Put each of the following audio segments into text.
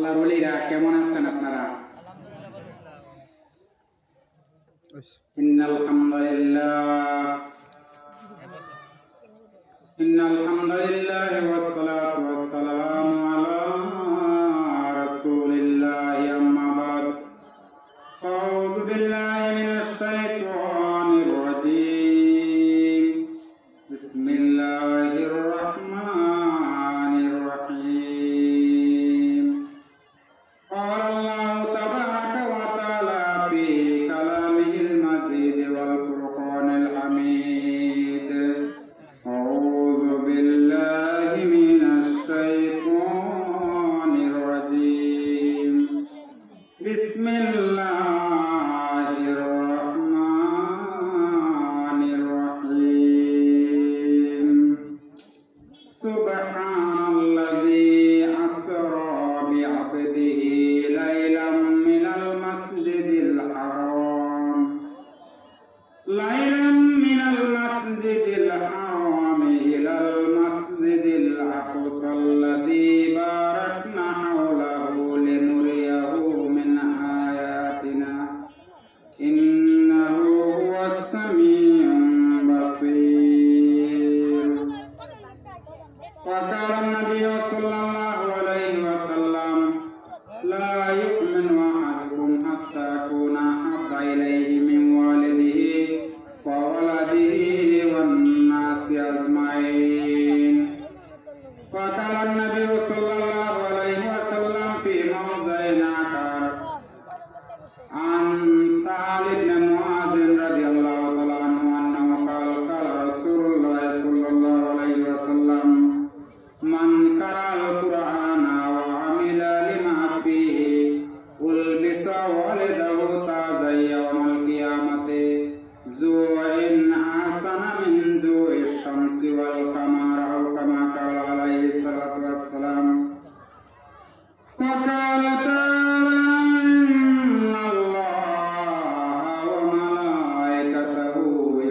আল্লাহর ওলিরা কেমন আছেন আপনারা? ইন্নাল হামদুলিল্লাহ ওয়াস সালাতু ওয়াস সালামু আলা রাসূলিল্লাহ আম্মা বাদ আউযু বিল্লাহি মিনাশ শাইতানির রাজীম বিসমিল্লাহির রাহমানির রাহিম قال الله تبارك وتعالى في كلامه المجيد والفرقان الحميد أعوذ بالله من الشيطان الرجيم بسم الله الرحمن الرحيم سبحان الذي أسرى بعبده ليلا من المسجد الحرام إلى المسجد الأقصى الذي باركنا حوله لنريه من آياتنا إنه هو السميع البصير. وقال النبي صلى الله عليه وسلم لا يؤمن أحدكم حتى أكون أحب إليه من والده وولده والناس أجمعين. وقال النبي صلى الله عليه وسلم في موضع آخر عن سعد بن معاذ رضي الله تعالى عنه أنه قال قال رسول الله صلى الله عليه وسلم من قرأ القرآن وعمل لما فيه ألبس والده تاجا يوم القيامة زوع أحسن من زوع الشمس والقمر أو كما قال عليه الصلاة والسلام. وقال تعالى إن الله وملائكته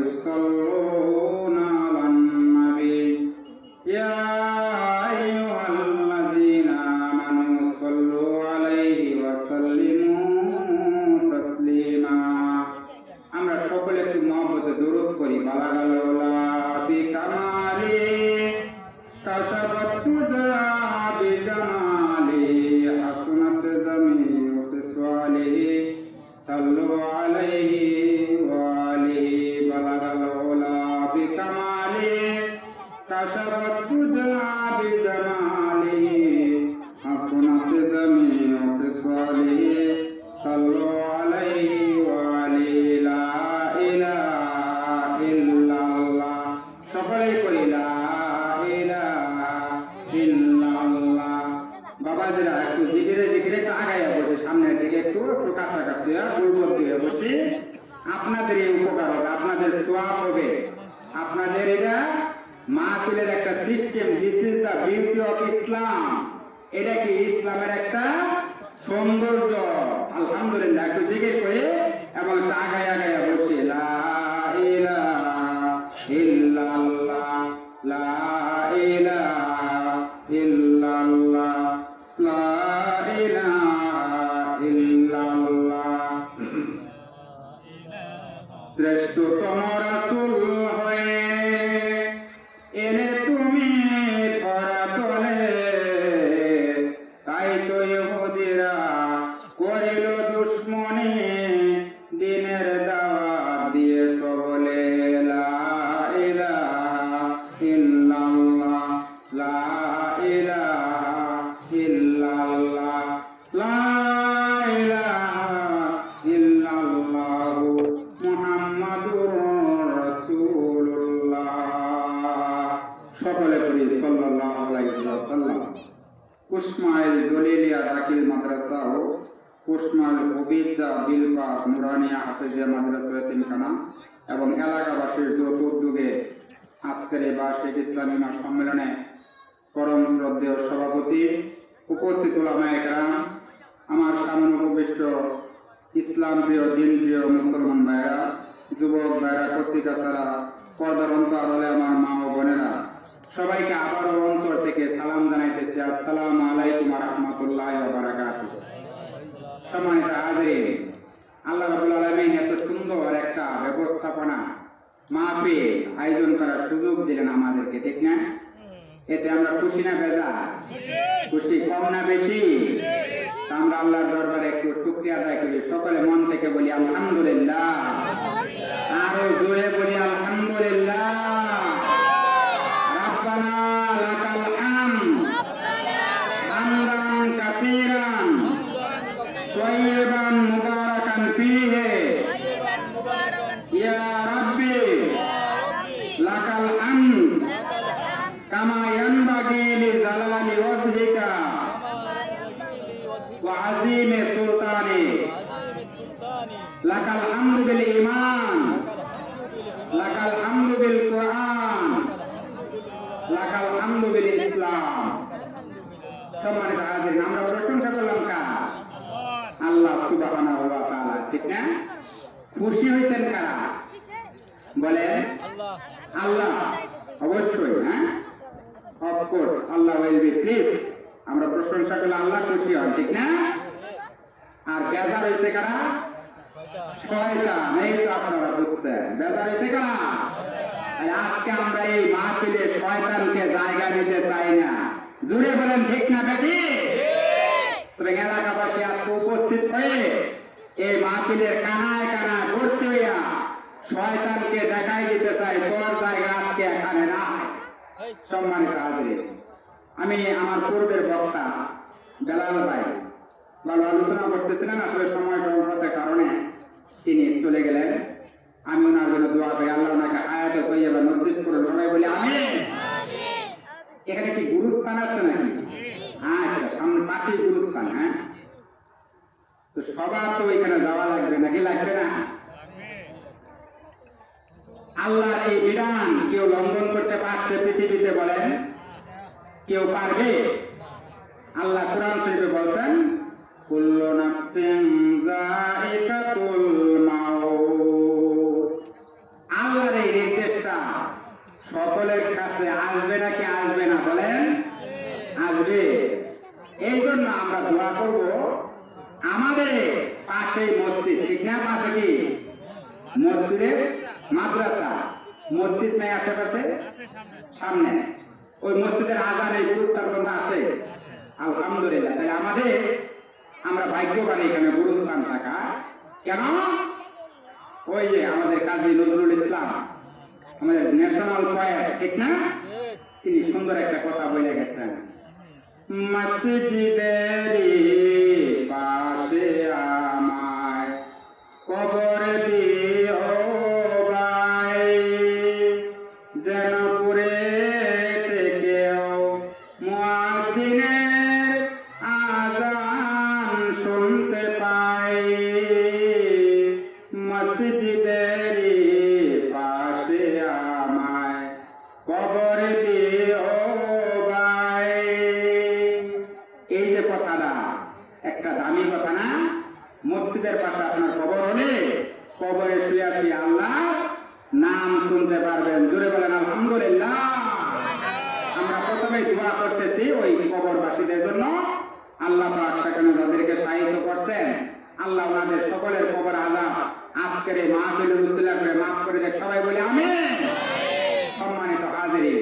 يصلون على النبي يا أيها الذين آمنوا صلوا عليه وسلموا تسليما. আমরা সকলে একটু মহব্বতে দরুদ করি। বালাগাল্লা ফি কামালি কাসাবাতু জাবি জামালি হাসনাত জামিউ ফিসওয়ালিহি সাল্লু আলাইহি ওয়া আলিহি বালাগাল্লা ফি কামালি কাসাবাতু জাবি জামালি হাসনাত জামিউ ফিসওয়ালিহি সাল্লু আলাইহি ওয়া আলিহি লা ইলাহা ইল্লাল্লাহ। সকলেই করি লা ইলাহা ইল্লাল্লাহ। বাবাজিরা একটু জিকিরে জিকিরে আগাইয়া বসে সামনের দিকে একটু কাছাকাছি দুর্বল দিয়ে বসে আপনাদের এই উপকার হবে, আপনাদের সোয়াব হবে, আপনাদের এটা মাহফিলের একটা system. This is the beauty of Islam. এটা কি ইসলামের একটা সৌন্দর্য। আলহামদুলিল্লাহ একটু জিকির করে এবং আগায় আগায় বসে লা ইলাহা ইল্লাল্লাহ লা ইলাহা ইল্লাল্লাহ লা ইলাহা ইল্লাল্লাহ। শ্রেষ্ঠতম রাসূল হয়ে এলে তুমি ধরাতলে, তাই তো ইহুদিরা করিল দুশ্মনী, দিনের দাওয়াত দিয়ে সকলে লা ইলাহা ইল্লাল্লাহ লা ইলাহা ইল্লাল্লাহ লা ইলাহা ইল্লাল্লাহ মুহাম্মাদুর রাসূলুল্লাহ। সকলে করি সাল্লাল্লাহু আলাইহি ওয়াসাল্লাম। কুসমাইল জলিলিয়া দাখিল মাদ্রাসা ও কুসমাইল ওবিদা বিলপাস নুরানিয়া হাফেজিয়া মাদ্রাসা তিনখানা এবং এলাকাবাসীর যৌথ উদ্যোগে আজকের এই বার্ষিক ইসলামী মাস সম্মেলনে পরম শ্রদ্ধেয় সভাপতি, উপস্থিত উলামায়ে কেরাম, আমার সামনে উপবিষ্ট ইসলাম প্রিয় দিন প্রিয় মুসলমান ভাইরা, যুবক ভাইরা, কচিকাচারা, পর্দার অন্তরালে আমার মা ও বোনেরা, সবাইকে আবারও অন্তর থেকে সালাম জানাইতেছি, আসসালামু আলাইকুম ওয়া রাহমাতুল্লাহি ওয়া বারাকাতুহু। সম্মানিত হাজিরিন, আল্লাহ রাব্বুল আলামিন এত সুন্দর একটা ব্যবস্থাপনা মাহফিল আয়োজন করার সুযোগ দিলেন আমাদেরকে, ঠিক না? এতে আমরা খুশি না বেজার? খুশি। কম না বেশি? আমরা আল্লাহর দরবারে একটু শুকরিয়া আদায় করি, সকলে মন থেকে বলি আলহামদুলিল্লাহ, আরো জোরে বলি আলহামদুলিল্লাহ। রাব্বানা লাকাল হামদ হামদান কাসীরান তাইয়িবান মুবারাকান ফীহি ইয়া রাব্বি লাকাল হামদ কামা ইয়ানবাগি লিজালালি ওয়াজহিকা ওয়া আযীমি সুলতানি লাকাল হামদু বিল ঈমান লাকাল হামদু বিল কুরআন লাকাল হামদু বিল ইসলাম। সম্মানিত হাজিরিন, আমরা প্রশংসা করলাম কার? আল্লাহ সুবহানাহু ওয়া তাআলা, ঠিক না? খুশি হয়েছেন কারা? বলেন আল্লাহ। অবশ্যই, হ্যাঁ, of course Allah will be please. আমরা প্রশংসা করলে আল্লাহ খুশি হন, ঠিক না? আর বেজার হয়েছে কারা? শয়তান। এই তো আপনারা বুঝছেন, বেজার হয়েছে কারা? আজকে আমরা এই মাহফিলে শয়তানকে জায়গা দিতে চাই না। জুড়ে বলেন ঠিক না বেটি? তবে এলাকাবাসী আজকে উপস্থিত হয়ে এই মাহফিলের কানায় কানায় ভর্তি হইয়া শয়তানকে দেখাই দিতে চাই তোর জায়গা আজকে এখানে না। সম্মানিত হাজিরিন, আমি আমার পূর্বের বক্তা বেলাল ভাই ভালো আলোচনা করতেছিলেন, আসলে সময় সংকটের কারণে তিনি চলে গেলেন। আমি ওনার জন্য দোয়া করি, আল্লাহ ওনাকে হায়াতে তৈয়বা নসিব করুন। সবাই বলি আমিন। এখানে কি গুরুস্থান আছে নাকি? আচ্ছা, সামনে পাশেই গুরুস্থান। হ্যাঁ, তো সবার তো এখানে যাওয়া লাগবে নাকি? লাগবে না? আল্লাহ এই বিধান কেউ লঙ্ঘন করতে পারছে পৃথিবীতে? বলেন কেউ পারবে? আল্লাহ কোরআন শরীফে বলছেন কুল্লু নাফসিন যায়িকাতুল মাউত। আল্লাহর এই নির্দেশটা সকলের কাছে আসবে নাকি আসবে না? বলেন আসবে। এই জন্য আমরা দোয়া করব, আমাদের পাশে মসজিদ, ঠিক না? পাশে কি মসজিদের মাদ্রাসা, মসজিদ নেই আশেপাশে? সামনে ওই মসজিদের আজান এই গুরুস্থান পর্যন্ত আসে, আলহামদুলিল্লাহ। তাই আমরা ভাগ্যবান এখানে গুরুস্থান থাকা। কেন? ওই যে আমাদের কাজী নজরুল ইসলাম, আমাদের ন্যাশনাল পয়েট, ঠিক না? তিনি সুন্দর একটা কথা বলে গেছেন, মসজিদেরই পাশে আমায় কবর দিও ভাই, যেন পুরে থেকেও মুয়াজ্জিনের আযান শুনতে পাই। মসজিদেরই পাশে আমায় কবর দিও ভাই। এই যে কথাটা একটা দামি কথা না? মসজিদের পাশে আপনার কবর হলে কবরে শুয়ে শুয়ে আল্লাহ নাম শুনতে পারবেন। জোরে বলেন আলহামদুলিল্লাহ। আমরা প্রথমে দোয়া করতেছি ওই কবরবাসীদের জন্য। আল্লাহ পাক সেখানে যাদেরকে সাহায্য করছেন, আল্লাহ ওনাদের সকলের কবর আযাব আজকের এই মাহফিলের উসিলা করে মাফ করে দেখ। সবাই বলে আমিন। সম্মানিত হাজিরিন,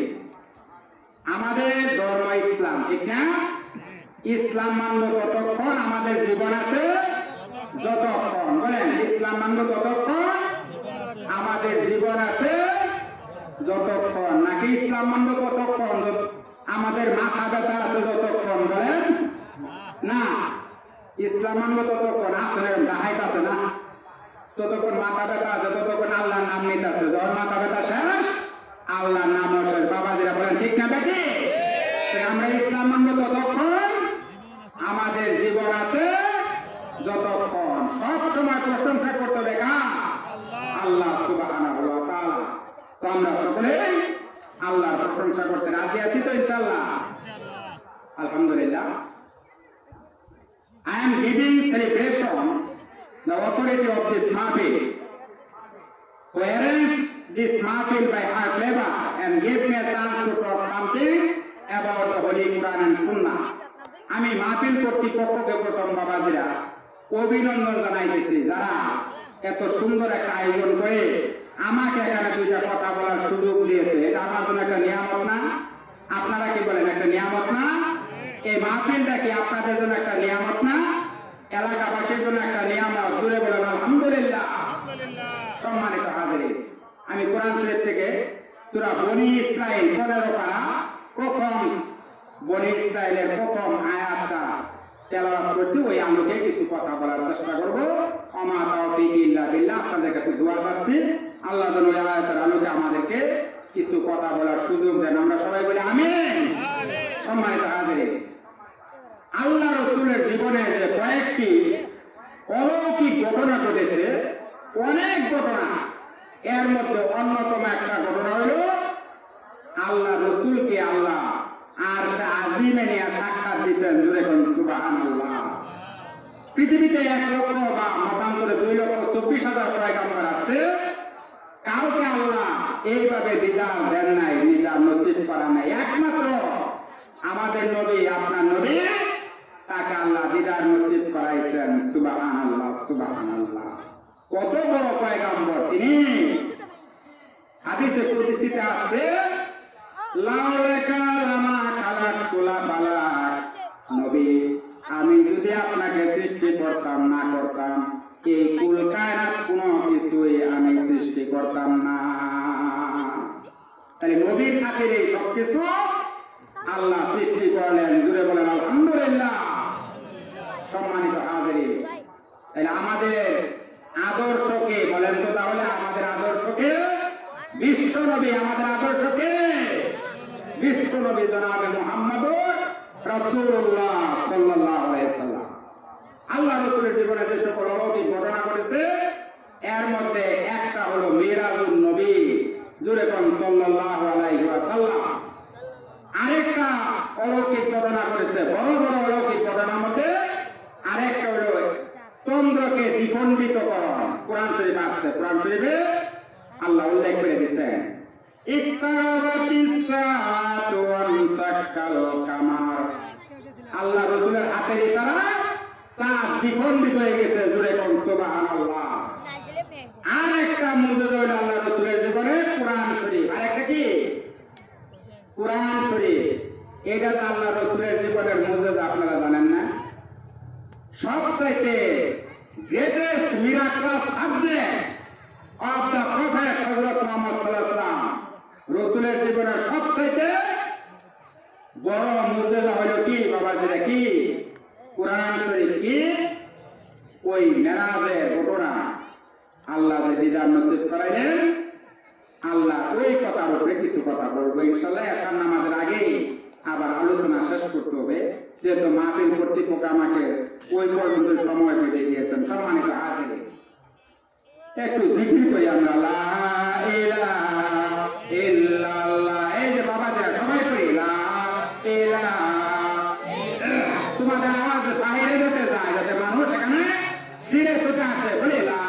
আমাদের ধর্ম ইসলাম, ঠিক না? ইসলাম মানব ততক্ষণ আমাদের জীবন আছে, যতক্ষণ বলেন ইসলাম মানব ততক্ষণ আমাদের জীবন আছে, যতক্ষণ নাকি ইসলাম মানব ততক্ষণ আমাদের মাথা ব্যথা আছে, যতক্ষণ বলেন না। ইসলাম মানব ততক্ষণ আছে না, ডাহাইত আছে না, ততক্ষণ মাথা ব্যথা আছে, ততক্ষণ আল্লাহর নাম নিতে আছে। যখন মাথা ব্যথা শেষ, আল্লাহর নাম শেষ। বাবাজিরা বলেন ঠিক না বেটি? আমরা ইসলাম মানব ততক্ষণ আমাদের জীবন আছে, যতক্ষণ। সব সময় প্রশংসা করতে হবে কার? আল্লাহ সুবহানাহু ওয়া তাআলা। তো আমরা সকলে আল্লাহর প্রশংসা করতে রাজি আছি তো ইনশাআল্লাহ? আলহামদুলিল্লাহ। I am giving celebration the authority of this mahfil who arranged this mahfil by her flavor and gave me a chance to talk something about the Holy Quran and Sunnah. আমি মাহফিল কর্তৃপক্ষকে প্রথম বাবাজিরা অভিনন্দন জানাইতেছি, যারা এত সুন্দর একটা আয়োজন করে আমাকে এখানে দুইটা কথা বলার সুযোগ দিয়েছে। এটা আমার জন্য একটা নিয়ামত না? আপনারা কি বলেন, একটা নিয়ামত না? এই মাহফিলটা কি আপনাদের জন্য একটা নিয়ামত না? এলাকাবাসীর জন্য একটা নিয়ামত। জুড়ে বলেন আলহামদুলিল্লাহ। সম্মানিত হাজিরিন, আমি কোরআন শরীফ থেকে সূরা বনী ইসরাইল 15 পারা প্রথম বনী ইসরাইলের প্রথম আয়াতটা তেলাওয়াত করছি। ওই আলোকে কিছু কথা বলার চেষ্টা করব। আমা তাওফীক ইল্লা বিল্লাহ। আপনাদের কাছে দোয়া চাচ্ছি, আল্লাহ যেন ওই আয়াতের আলোকে আমাদেরকে কিছু কথা বলার সুযোগ দেন। আমরা সবাই বলি আমিন। সম্মানিত হাজিরিন, আল্লাহ রাসূলের জীবনে যে কয়েকটি অলৌকিক ঘটনা ঘটেছে, অনেক ঘটনা, এর মধ্যে অন্যতম একটা ঘটনা হলো আল্লাহ রাসূলকে আল্লাহ আর আজিমে নিয়ে সাক্ষাৎ দিতেন। জুড়ে কোন সুবহানাল্লাহ। পৃথিবীতে 1 লক্ষ বা মতান্তরে 2,24,000 পয়গম্বর আছে, কাউকে আল্লাহ এইভাবে দিদার দেন নাই, দিদার নসিব করা নাই। একমাত্র আমাদের নবী, আপনার নবী, তাকে আল্লাহ দিদার নসিব করাইছেন। সুবহানাল্লাহ, সুবহানাল্লাহ। কত বড় পয়গম্বর তিনি! হাদিসে কুদসিতে আছে, লাউলাকা লামা খালাকুলা বালাক। নবী, আমি যদি আপনাকে সৃষ্টি করতাম না করতাম, এই কুল কায়নাত কোনো কিছুই আমি সৃষ্টি করতাম না। তাহলে নবীর খাতিরে সবকিছু আল্লাহ সৃষ্টি করলেন। জুড়ে বলেন আলহামদুলিল্লাহ। সম্মানিত হাজিরিন, তাহলে আমাদের আদর্শকে বলেন তো, তাহলে আমাদের আদর্শকে বিশ্ব নবী, আমাদের আদর্শকে বিশ্ব নবী জনাবে মুহাম্মদুর রাসূলুল্লাহ সাল্লাল্লাহু আলাইহি ওয়াসাল্লাম। আল্লাহ রাসূলের জীবনে যে সকল অলৌকিক ঘটনা ঘটেছে, এর মধ্যে একটা হলো মিরাজুন নবী। জুড়ে কোন সাল্লাল্লাহু আলাইহি ওয়াসাল্লাম। আরেকটা অলৌকিক ঘটনা ঘটেছে, বড় বড় অলৌকিক ঘটনার মধ্যে আরেকটা হলো চন্দ্রকে দ্বিখণ্ডিতকরণ। কোরআন শরীফে আছে, কোরআন শরীফে আল্লাহ উল্লেখ করে দিয়েছেন, আল্লাহ রাসূলের হাতের ইশারা চাঁদ দ্বিখণ্ডিত হয়ে গেছে। জুড়ে কোন সুবহানাল্লাহ। আরেকটা মুজিজা হলো আল্লাহ রাসূলের জীবনে কোরআন শরীফ। আরেকটা কি? কোরআন শরীফ। এটা তো আল্লাহ রাসূলের জীবনের মুজিজা, আপনারা জানেন না? সবচাইতে greatest miraculous subject of the prophet Hazrat Muhammad সাল্লাল্লাহু আলাইহি ওয়াসাল্লাম। রাসূলের জীবনের সবচাইতে বড় মুজিজা হলো কি বাবাজিরা? কি? কোরআন শরীফ। কি? ওই মেরাজের ঘটনা। আল্লাহ যে দিদার নসিব করাইলেন, আল্লাহ ওই কথার উপরে কিছু কথা বলবো ইনশাআল্লাহ। এখন নামাজের আগে আবার আলোচনা শেষ করতে হবে, যেহেতু মাহফিল কর্তৃপক্ষ আমাকে ওই পর্যন্ত সময় বেঁধে দিয়েছেন। সম্মানিত হাজিরিন, একটু জিকির করি আমরা, লা ইলাহা ইল্লাল্লাহ। এই যে বাবাজিরা সবাই করি লা ইলাহা। তোমাদের আওয়াজ বাইরে যেতে যায়, যাতে মানুষ এখানে ফিরে ছুটে আসে। বলি লা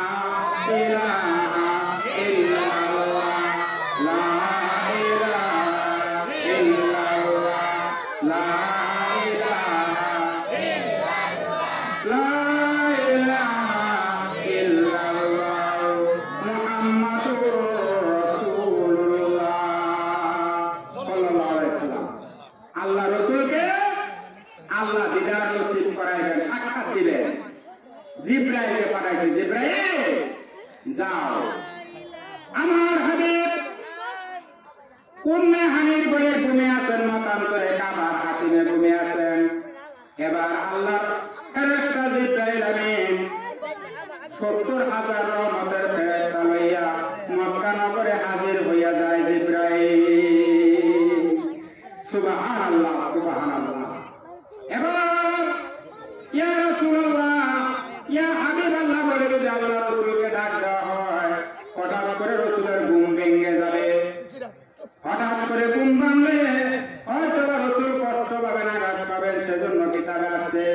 ইলাহা ইল্লাল্লাহ, লা ইলাহা ইল্লাল্লাহ, লা ইলাহা ইল্লাল্লাহ, লা ইলাহা ইল্লাল্লাহ, মুহাম্মাদুর রাসূলুল্লাহ সাল্লাল্লাহু আলাইহি ওয়াসাল্লাম। আল্লাহ রাসূলকে আল্লাহ দিদার নসিব করাইবেন, সাক্ষাৎ দিবেন। জিবরাইলকে পাঠাইছেন, জিবরাইল যাও, আমার হাবিব উম্মে হানির বলে ঘুমে আছেন, মতান্তরে কাবার হাসিনে ঘুমে আছেন। এবার আল্লাহ ফেরেশতা জিবরাইল আমিন 70,000 রহমতের ফেরেশতা লইয়া মক্কা নগরে হাজির হইয়া যায় জিবরাইল। সুবহানাল্লাহ, সুবহানাল্লাহ। এবার ইয়া রাসূলুল্লাহ, ইয়া হাবিবাল্লাহ বলে যদি আল্লাহ রাসূলকে ডাক দেওয়া হয়, হঠাৎ করে রাসূলের ঘুম ভেঙে যাবে। হঠাৎ করে ঘুম ভাঙলে হয়তো রাসূল কষ্ট পাবেন, আঘাত পাবেন। সেজন্য কিতাবে আছে,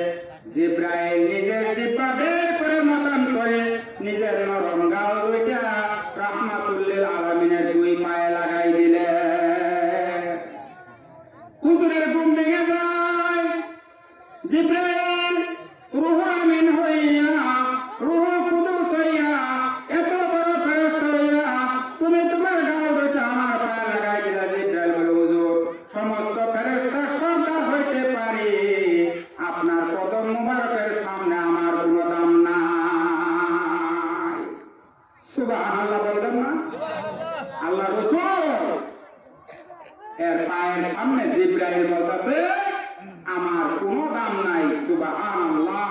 জিবরাইল নিজের জিহ্বা বের করে মতান্তরে নিজের নরম গাল দুইটা রাহমাতুল লিল আলামিনের কদম মুবারকের সামনে আমার কোনো দাম নাই। সুবহানাল্লাহ বলবেন না? আল্লাহ রাসূল এর পায়ের সামনে জিবরাইল বলতেছে আমার কোনো দাম নাই। সুবহানাল্লাহ।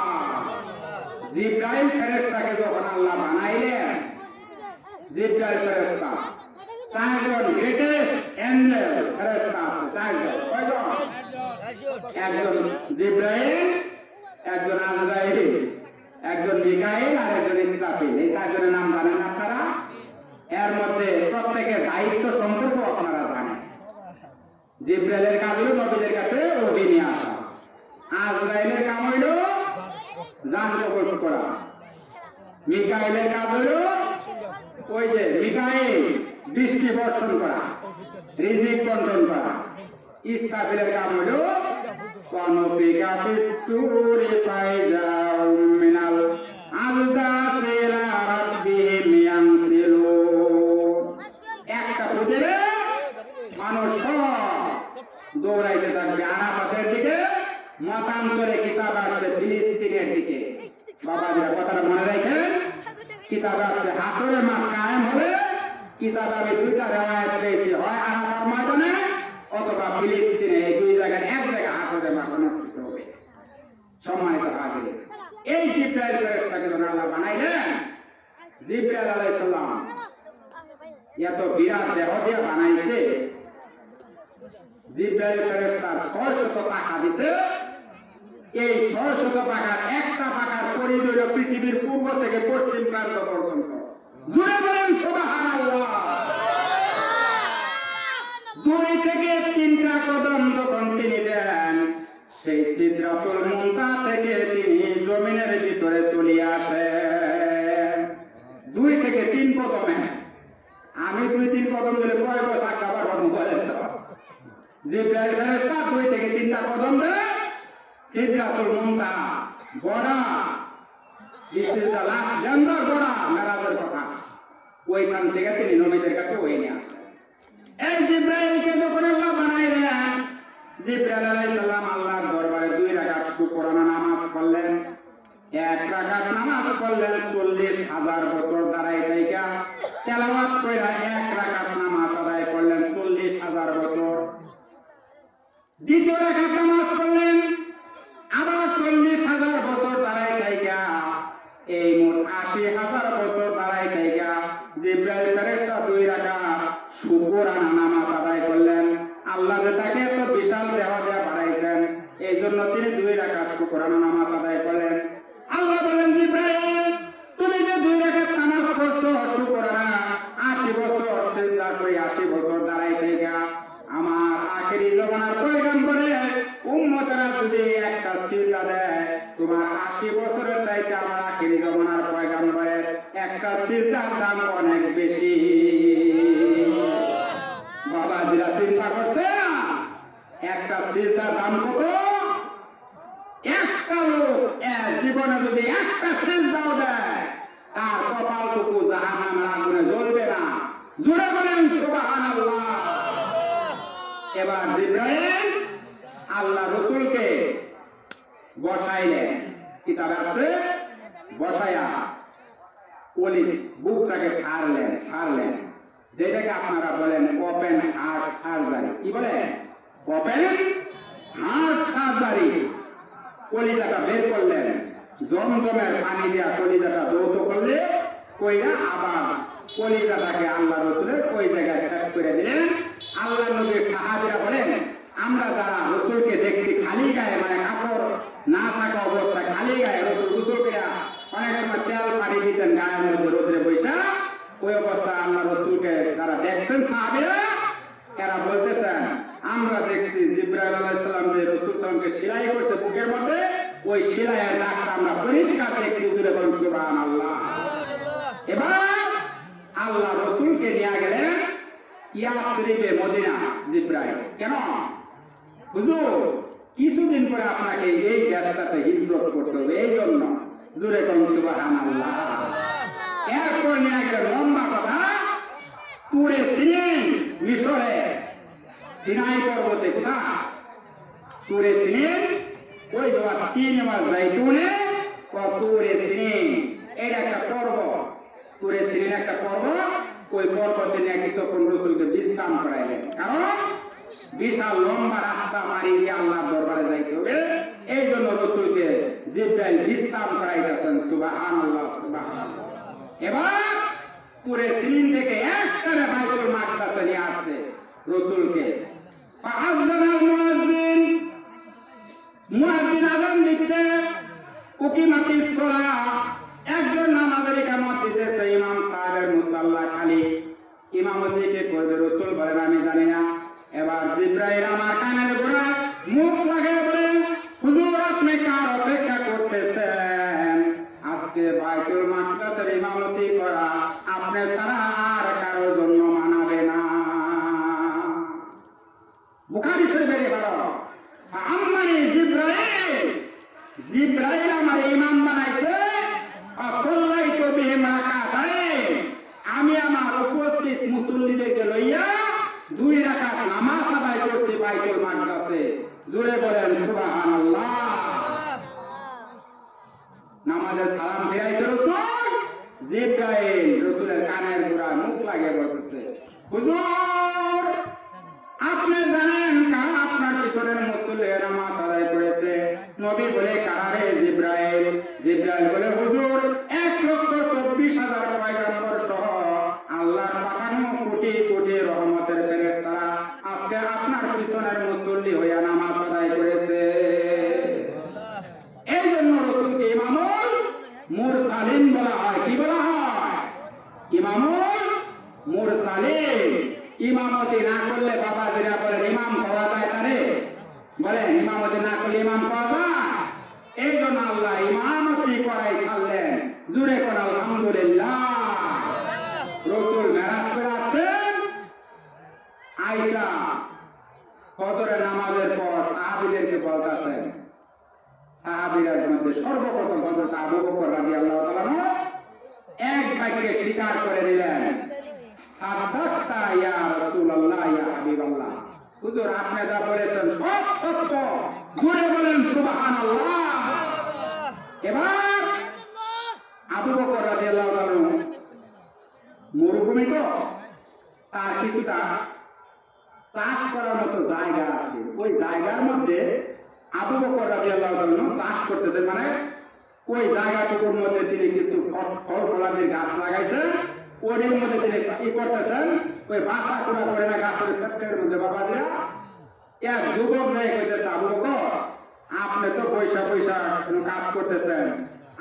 জিবরাইল ফেরেশতাকে যখন আল্লাহ বানাইলেন, জিবরাইল ফেরেশতা চারজন গ্রেটেস্ট এঞ্জেল ফেরেশতা আছে, চারজন। কয়জন? একজন জিবরাইল, একজন আজরাইল, একজন মিকাইল আর একজন ইসরাফিল। এই চারজনের নাম জানেন আপনারা? এর মধ্যে প্রত্যেকের দায়িত্ব সম্পর্ক আপনারা জানেন। জিবরাইলের কাজ হলো নবীদের কাছে ওহী নিয়ে আসা, আজরাইলের কাজ হইল জান কবজ করা, মিকাইলের কাজ হইল ওই যে মিকাইল বৃষ্টি বর্ষণ করা, রিজিক বন্টন করা, ইসরাফিলের কাজ হইল কনফিকা বিসুরি ফাইজাউম মিনাল আলদাসিলা রাব্বিহিম ইয়ানসিলুন। একটা ফুটে মানুষ দৌড়াইতে থাকবে আরাফাতের দিকে, মতান্তরে কিতাব আসবে ফিলিস্তিনের দিকে। বাবাজিরা কথাটা মনে রাখেন, কিতাব আসবে হাসরের মাঠ কায়েম হবে। কিতাব আমি দুইটা রেওয়ায়াত পেয়েছি, হয় আরাফার ময়দানে অথবা ফিলিস্তিনে। এই দুই জায়গায় এক জায়গায় হাসরের মাঠ অনুষ্ঠিত হবে। সম্মানিত হাজির, এই জিবরাইল ফেরেশতাকে যখন আল্লাহ বানাইলেন, জিবরাইল আলাইহিস সালাম এত বিরাট দেহ দিয়ে বানাইছে। জিবরাইল ফেরেশতার ৬০০ পাখা দিছে। এই ৬০০ পাখার একটা পাখার পরিধি পৃথিবীর পূর্ব থেকে পশ্চিম প্রান্ত পর্যন্ত। জুড়ে বলেন সুবহানাল্লাহ। ২ থেকে ৩টা কদম যখন তিনি দেন, সেই সিদরাতুল মুনতাহা থেকে তিনি জমিনের ভিতরে চলে আসেন। ২ থেকে ৩ কদমে। আমি ২-৩ কদম দিলে কয় বছর আবার বলেন তো? জিবরাইল ফেরেশতা ২ থেকে ৩টা কদম দেয়, সিদরাতুল মুনতাহা বড়া, দিস ইজ দ্য লাস্ট জান্নাত বড়া, মেরাজের কথা। ওইখান থেকে তিনি নবীদের কাছে ওই নিয়ে আসেন। এই জিবরাইলকে যখন আল্লাহ বানাইলেন, জিবরাইল আলাইহিস সালাম আল্লাহর দরবারে 2 রাকাত শুকরানা নামাজ পড়লেন। 1 রাকাত নামাজ পড়লেন 40,000 বছর দাঁড়ায় থেকে তেলাওয়াত কইরা 1 রাকাত নামাজ আদায় করলেন 40,000 বছর। দ্বিতীয় রাকাত নামাজ পড়লেন আবার 40,000 বছর দাঁড়ায় থেকে, এই মোট 80,000 বছর দাঁড়ায় থেকে জিবরাইল ফেরেশতা 2 রাকাত শুকরানা নামাজ আদায় করলেন। আল্লাহ যে তাকে এত বিশাল দেহ দিয়ে বাড়াইছেন, এই জন্য তিনি 2 রাকাত শুকরানা নামাজ আদায় করলেন। আল্লাহ বলেন, জিবরাইল তুমি যে 2 রাকাত নামাজ পড়ছো শুকরানা, 80 বছর সিজদা করে 80 বছর দাঁড়াই থেকে আমার আখেরি জমানার পয়গম্বরের উম্মতেরা যদি একটা সিজদা দেয়, তোমার 80 বছরের চাইতে আমার আখেরি জমানার পয়গম্বরের একটা সিজদার দাম অনেক বেশি। বাবাজিরা চিন্তা করছে, একটা সিজদার দাম কত? একটা লোক জীবনে যদি একটা সিজদাও দেয়, তার কপালটুকু জাহান্নামের আগুনে জ্বলবে না। জোরে বলেন সুবহানাল্লাহ। এবার জিবরাইল আল্লাহ রাসূলকে বসাইলেন, কিতাবে আছে বসায়া ওলি বুকটাকে ফাড়লেন, যেটাকে আপনারা বলেন ওপেন হার্ট সার্জারি। কি বলে? Open heart surgery. কলিজাটা বের করলেন, জমজমের পানি দিয়া কলিজাটা দৌত করলে কইরা আবার কলিজাটাকে আল্লাহ রাসূলের ওই জায়গায় শেষ করে দিলেন। আল্লাহ নবীর সাহাবীরা বলেন, আমরা যারা রাসূলকে দেখছি খালি গায়ে, মানে কাপড় না থাকা অবস্থায় খালি গায়ে রাসূল গোসল করে অনেক সময় তেল পানি দিতেন গায়ের মধ্যে রোদে বৈশা, ওই অবস্থা আল্লাহ রাসূলকে যারা দেখছেন সাহাবীরা, এরা বলতেছেন আমরা দেখছি জিবরাইল আলাইহিস সালাম যে রাসূল সাল্লামকে সেলাই করতে বুকের মধ্যে, ওই সেলাইয়ের দাগটা আমরা পরিষ্কার দেখছি। সুবহানাল্লাহ। এবার আল্লাহ রাসূলকে নিয়ে গেলেন ইয়াসরিবে, মদিনা। জিবরাইল কেন? হুজুর কিছুদিন পরে আপনাকে এই দেশটাতে হিজরত করতে হবে, এই জন্য। জোরে কোন সুবহানাল্লাহ। এরপর নিয়ে গেলেন লম্বা কথা, তুরে সিনিন, মিশরে সিনাই পর্বতে। কোথা? তুরে সিনিন ওই দোয়া তিন মাস যাইতুনে তুরে সিনিন এটা একটা পর্বত তুরে সিনিন একটা পর্বত ওই পর্বতে নিয়ে কিছুক্ষণ রসুলকে বিশ্রাম করাইলেন কারণ বিশাল লম্বা রাস্তা মারি দিয়ে আল্লাহর দরবারে যাইতে হবে এই জন্য রসুলকে জিব্রাইল বিশ্রাম করাইতেছেন সুবহানাল্লাহ সুবহানাল্লাহ। এবার তুরে সিনিন থেকে একবারে বাইতুল মাকদাসে নিয়ে আসছে রসুলকে মুয়াজ্জিন আযান দিচ্ছে উকিমাতিস সালাহ একজন নামাজের ইকামত দিতেছে ইমাম সাহেবের মুসাল্লা খালি ইমামতি কে করবে রাসূল বলেন আমি জানি না। এবার জিবরাইল আমার কানের গোড়ায় মুখ লাগিয়ে বলেন হুজুর আপনি কার অপেক্ষা করতেছেন? আজকে বাইতুল মাকদাসের ইমামতি করা আপনি ছাড়া আর কারো জন্য মানাবে না। বুখারী শরীফে বলো আম্মানি জিবরাইল জিবরাইল আমার ইমাম বানাইছে আসল্লাইতু বিহিম রাকাতাইন আমি আমার উপস্থিত মুসল্লিদেরকে লইয়া 2 রাকাত নামাজ আদায় করতে বাইতুল মাকদাসে। জোরে বলেন সুবহানাল্লাহ। নামাজের সালাম ফিরাইছে রাসূল জিবরাইল রাসূলের কানের গোড়ায় মুখ লাগিয়ে বলতেছে হুজুর আপনি জানেন কারা আপনার পিছনের মুসল্লি নামাজ আদায় করেছে? নবী বলে কারা রে? জিবরাইল। জিবরাইল বলে হুজুর 1,24,000 পয়গম্বর সহ আল্লাহর পাঠানো কোটি কোটি রহমতের ফেরেশতারা আজকে আপনার পিছনের মুসল্লি হইয়া নামাজ আদায় করেছে। এই জন্য রাসূলকে ইমামুল মুরসালিন বলা হয়। কি বলা হয়? ইমামুল মুরসালিন। ইমামতি না করলে বাবা যেটা বলেন ইমাম পাওয়া যায় তারে বলেন ইমামতি না করলে ইমাম পাওয়া যায়। এই জন্য আল্লাহ ইমামতি করাই ছাড়লেন। জুড়ে করা আলহামদুলিল্লাহ। রাসূল মেরাজ করে আসছেন আইসা ফজরের নামাজের পর সাহাবীদেরকে বলতেছেন সাহাবীদের মধ্যে সর্বপ্রথম হযরত আবু বকর রাদিয়াল্লাহু তাআলা এক বাক্যে স্বীকার করে নিলেন সাদাক্তা ইয়া রাসূলুল্লাহ ইয়া হাবিবাল্লাহ হুজুর আপনি যা বলেছেন সব সত্য। জোরে বলেন সুবহানাল্লাহ। এবার আবু বকর রাদিয়াল্লাহু তাআলা মরুভূমি তো তার কিছুটা চাষ করার মতো জায়গা আছে। ওই জায়গার মধ্যে আবু বকর রাদিয়াল্লাহু তাআলা চাষ করতেছে মানে ওই জায়গাটুকুর মধ্যে তিনি কিছু ফল ফলাদির গাছ লাগাইছেন। ওর মধ্যে তিনি কি করতেছেন ওই বাসা কোনা করে না গাছের ক্ষেত্রের মধ্যে বাবা দিয়া এক যুবক নেই কইতেছে আবু বকর আপনি তো পয়সা পয়সা কাজ করতেছেন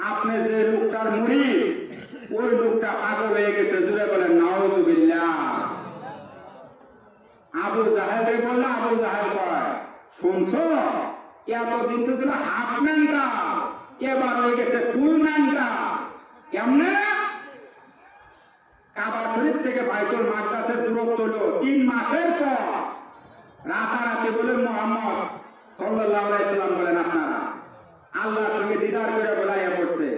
আপনি যে লোকটার মুড়ি ওই লোকটা পাগল হয়ে গেছে। জুড়ে বলেন নাউযুবিল্লাহ। আবু জাহেল বললো আবু জাহেল কয় শুনছো এতদিন তো ছিল হাফ ম্যানটা এবার হয়ে গেছে ফুল ম্যানটা। কেমনে? কাবা শরীফ থেকে বাইতুল মাকদাসের দূরত্ব হলো 3 মাসের পর রাতারাতি বলে মুহাম্মদ সাল্লাল্লাহু আলাইহি সাল্লাম বলেন আপনারা আল্লাহর সঙ্গে দিদার করে বলাইয়া পড়ছে।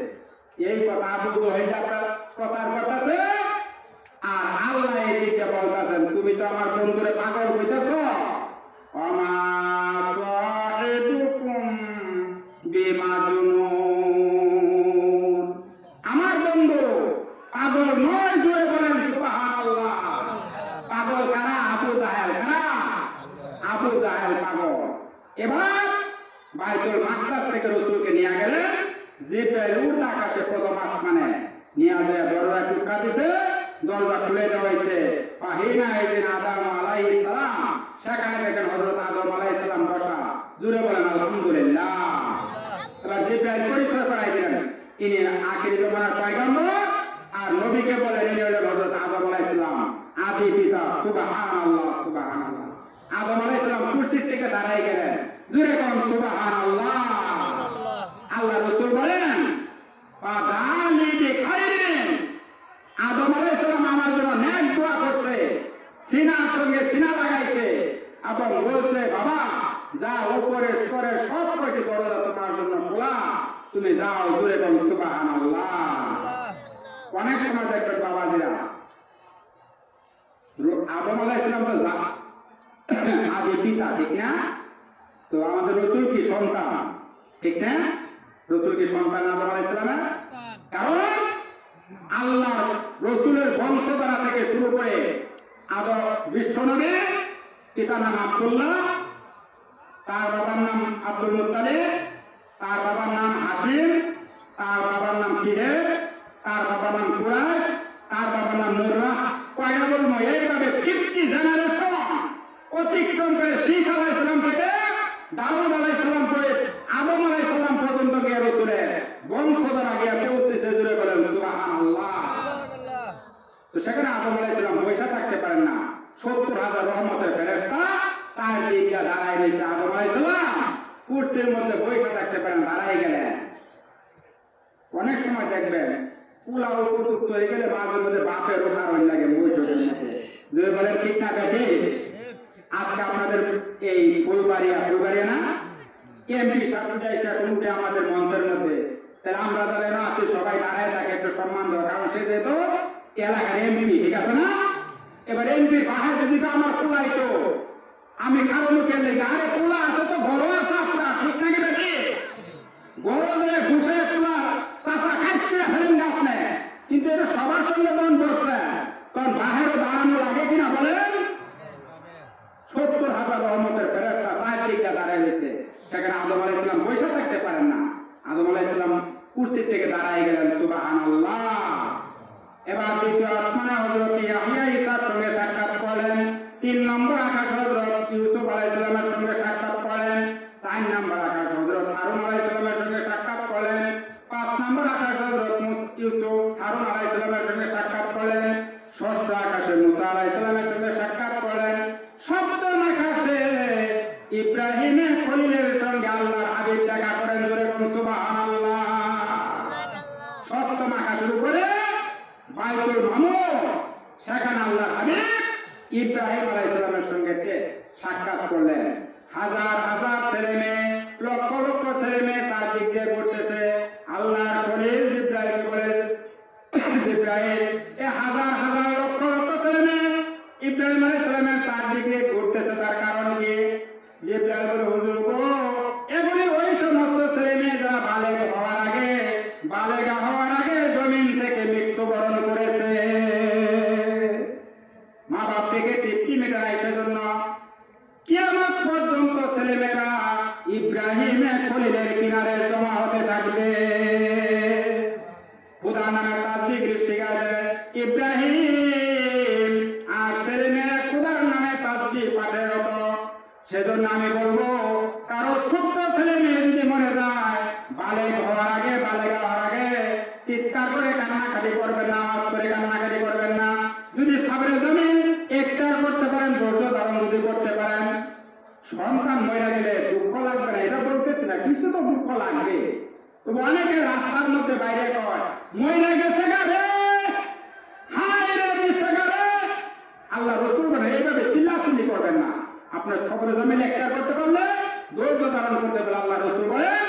এই কথা আবু জাহেল কথার কথাছে আর আল্লাহ এদিকে বলতেছেন তুমি তো আমার বন্ধুরে পাগল কইতেছো আমা সাহিবুকুম বিমাজনুন আমার বন্ধু পাগল নয়। জোরে বলেন সুবহানাল্লাহ। পাগল কারা? আবু জাহেল। কারা? আবু জাহেল পাগল। এবার বাইতুল মাকদাস থেকে রাসূলকে নিয়ে গেলেন জিবরাইল উল্টা আকাশে প্রথম আসমানে নিয়ে যায় দরজা টুকা দিছে দরজা খুলে দেওয়া হয়েছে। ফাহিনা ইদিন আদম আলাইহিস সালাম সেখানে দেখেন হযরত আদম আলাইহিস সালাম বসা। জোরে বলেন আলহামদুলিল্লাহ। এবার জিবরাইল পরিচয় করাই দিলেন ইনি আখিরি জামানার পয়গম্বর আর নবীকে বলেন ইনি হলেন হযরত আদম আলাইহিস সালাম আদি পিতা। সুবহানাল্লাহ সুবহানাল্লাহ। আদম আলাইহিস সালাম কুরসি থেকে দাঁড়াই গেলেন। জোরে বলেন সুবহানাল্লাহ। আল্লাহ রাসূল বলেন ফাদালি বিখাইরিন আদম আলাইহিস সালাম আমার জন্য নেক দোয়া করছে সিনার সঙ্গে সিনা লাগাইছে এবং বলছে বাবা যা উপরে স্তরে সব কয়টি দরজা তোমার জন্য খোলা তুমি যাও। জোরে বলেন সুবহানাল্লাহ। অনেক সময় দেখবেন বাবাজিরা আদম আলাইহিস সালাম তো আদি পিতা ঠিক না? তো আমাদের রাসূল কি সন্তান ঠিক না? রসুল কি সন্তান আদম আলাইহিস সালামের? কারণ আল্লাহ রসুলের বংশধারা থেকে শুরু করে আদম বিশ্বনবী, পিতার নাম আব্দুল্লাহ, তার বাবার নাম আব্দুল মুত্তালিব, তার বাবার নাম হাশিম, তার বাবার নাম কিহের, তার বাবার নাম কুরাইশ, তার বাবার নাম মুররাহ। কয়টা বলবো? এইভাবে 50 জেনারেশন অতিক্রম করে শীষ আলাইহিস সালাম থেকে দাউদ আলাইহিস সালাম করে আদম আলাইহিস সালাম পর্যন্ত গিয়ে রসুলের বংশধারা গিয়ে পৌঁছেছে। জুড়ে বলেন সুবহানাল্লাহ। তো সেখানে আদম আলাইহিস সালাম বসে থাকতে পারেন না। 70,000 রহমতের ফেরেশতা তার দিকে দাঁড়ায় রয়েছে। আদম আলাইহিস সালাম কুরসির মধ্যে বসে থাকতে পারেন, দাঁড়ায় গেলেন। অনেক সময় দেখবেন পুলাও কুতুব হয়ে গেলে মাঝে মধ্যে বাপের উদাহরণ লাগে বৈঠকের মধ্যে। যে বলেন ঠিক না কাছে? আজকে আপনাদের এই ফুলবাড়িয়া না এমপি সাহেব যাইছে এখন উঠে আমাদের মঞ্চের মধ্যে, তাহলে আমরা যারা আছি সবাই দাঁড়ায় থাকে একটু সম্মান দেওয়া, কারণ সে যেহেতু এলাকার এমপি, ঠিক আছে না? এবার এমপির বাহার যদি আমার পুলাইতো, আমি কারো লোকের লেগে আরে পোলা আছে তো বড় আছে আপনার, ঠিক নাকি নাকি? বড় ধরে ঘুষে পোলা চাপা খাইতে ফেলেন আপনি, কিন্তু এটা সবার সঙ্গে তখন বসলেন, তখন বাহিরে দাঁড়ানো লাগে কিনা বলেন? 70,000 রহমতের ফেরেশতা তার দিকে দাঁড়ায় রয়েছে। সেখানে আদম আলাইহিস সালাম বসে থাকতে পারেন না। আদম আলাইহিস সালাম কুরসি থেকে দাঁড়ায় গেলেন। সুবহানাল্লাহ। এবার দ্বিতীয় আসমানে হযরত ইয়াহইয়া ঈসার সঙ্গে সাক্ষাৎ করলেন। 3 নম্বর আকাশ হযরত ইউসুফ আলাইহিস সালামের সঙ্গে সাক্ষাৎ করলেন। 4 নম্বর আকাশ হযরত হারুন আলাইহিস সালামের সঙ্গে সাক্ষাৎ করলেন। 5 নম্বর আকাশ হযরত ইউসুফ হারুন আলাইহিস সালামের সঙ্গে সাক্ষাৎ করলেন। 6ষ্ঠ আকাশে মুসা আলাইহিস সালামের সঙ্গে সাক্ষাৎ করলেন। 7ম আকাশে ইব্রাহিমের খলিলের সঙ্গে আল্লাহর হাবিব দেখা করেন। জোরে বলুন সুবহানাল্লাহ। 7ম আকাশের উপরে বাইতুল মামুর, সেখানে আল্লাহর হাবিব ইব্রাহিম আলাইহিস সালামের সঙ্গে সাক্ষাৎ করলেন। হাজার হাজার ছেলে মেয়ে, লক্ষ লক্ষ ছেলে মেয়ে তার দিক দিয়ে ঘুরতেছে। আল্লাহর খলিল জিবরাইল বলেন, জিবরাইল এ হাজার হাজার লক্ষ লক্ষ ছেলে মেয়ে ইব্রাহিম আলাইহিস সালামের তার দিক দিয়ে ঘুরতেছে, তার কারণ কি? জিবরাইল বলে, হুজুর গো, এগুলি ওই সমস্ত ছেলে মেয়ে যারা বালেগা হওয়ার আগে জমিন থেকে মৃত্যুবরণ করেছে। মা বাপ থেকে তৃপ্তি মেটায়, সেজন্য কিয়ামত পর্যন্ত ছেলেমেয়েরা ইব্রাহিমের খলিলের কিনারে জমা হতে থাকবে। খোদা নামে তাসবিহ শিখাবে ইব্রাহিম, আর ছেলেমেয়েরা খোদার নামে তাসবিহ পাঠের হতো। সেজন্য আমি বলবো, কারো ছোট্ট ছেলে মেয়ে যদি মনে যায় বালেগ হওয়ার আগে চিৎকার করে কান্নাকাটি করবেন না, আওয়াজ করে কান্নাকাটি করবেন না। যদি সাবরে জমিন একটার করতে পারেন, ধৈর্য ধারণ যদি করতে পারেন, সন্তান মরে গেলে দুঃখ লাগবে না, এটা বলতেছি না, কিছু তো দুঃখ লাগবে। তবে অনেকে রাস্তার মধ্যে বাইরে কয় মরে গেছে গারে, হায় রে দিছে গারে। আল্লাহ রসুল বলে এইভাবে চিল্লাচিল্লি করবেন না। আপনার সাবরে জমিন একটার করতে পারলে ধৈর্য ধারণ করতে পারলে আল্লাহ রসুল বলেন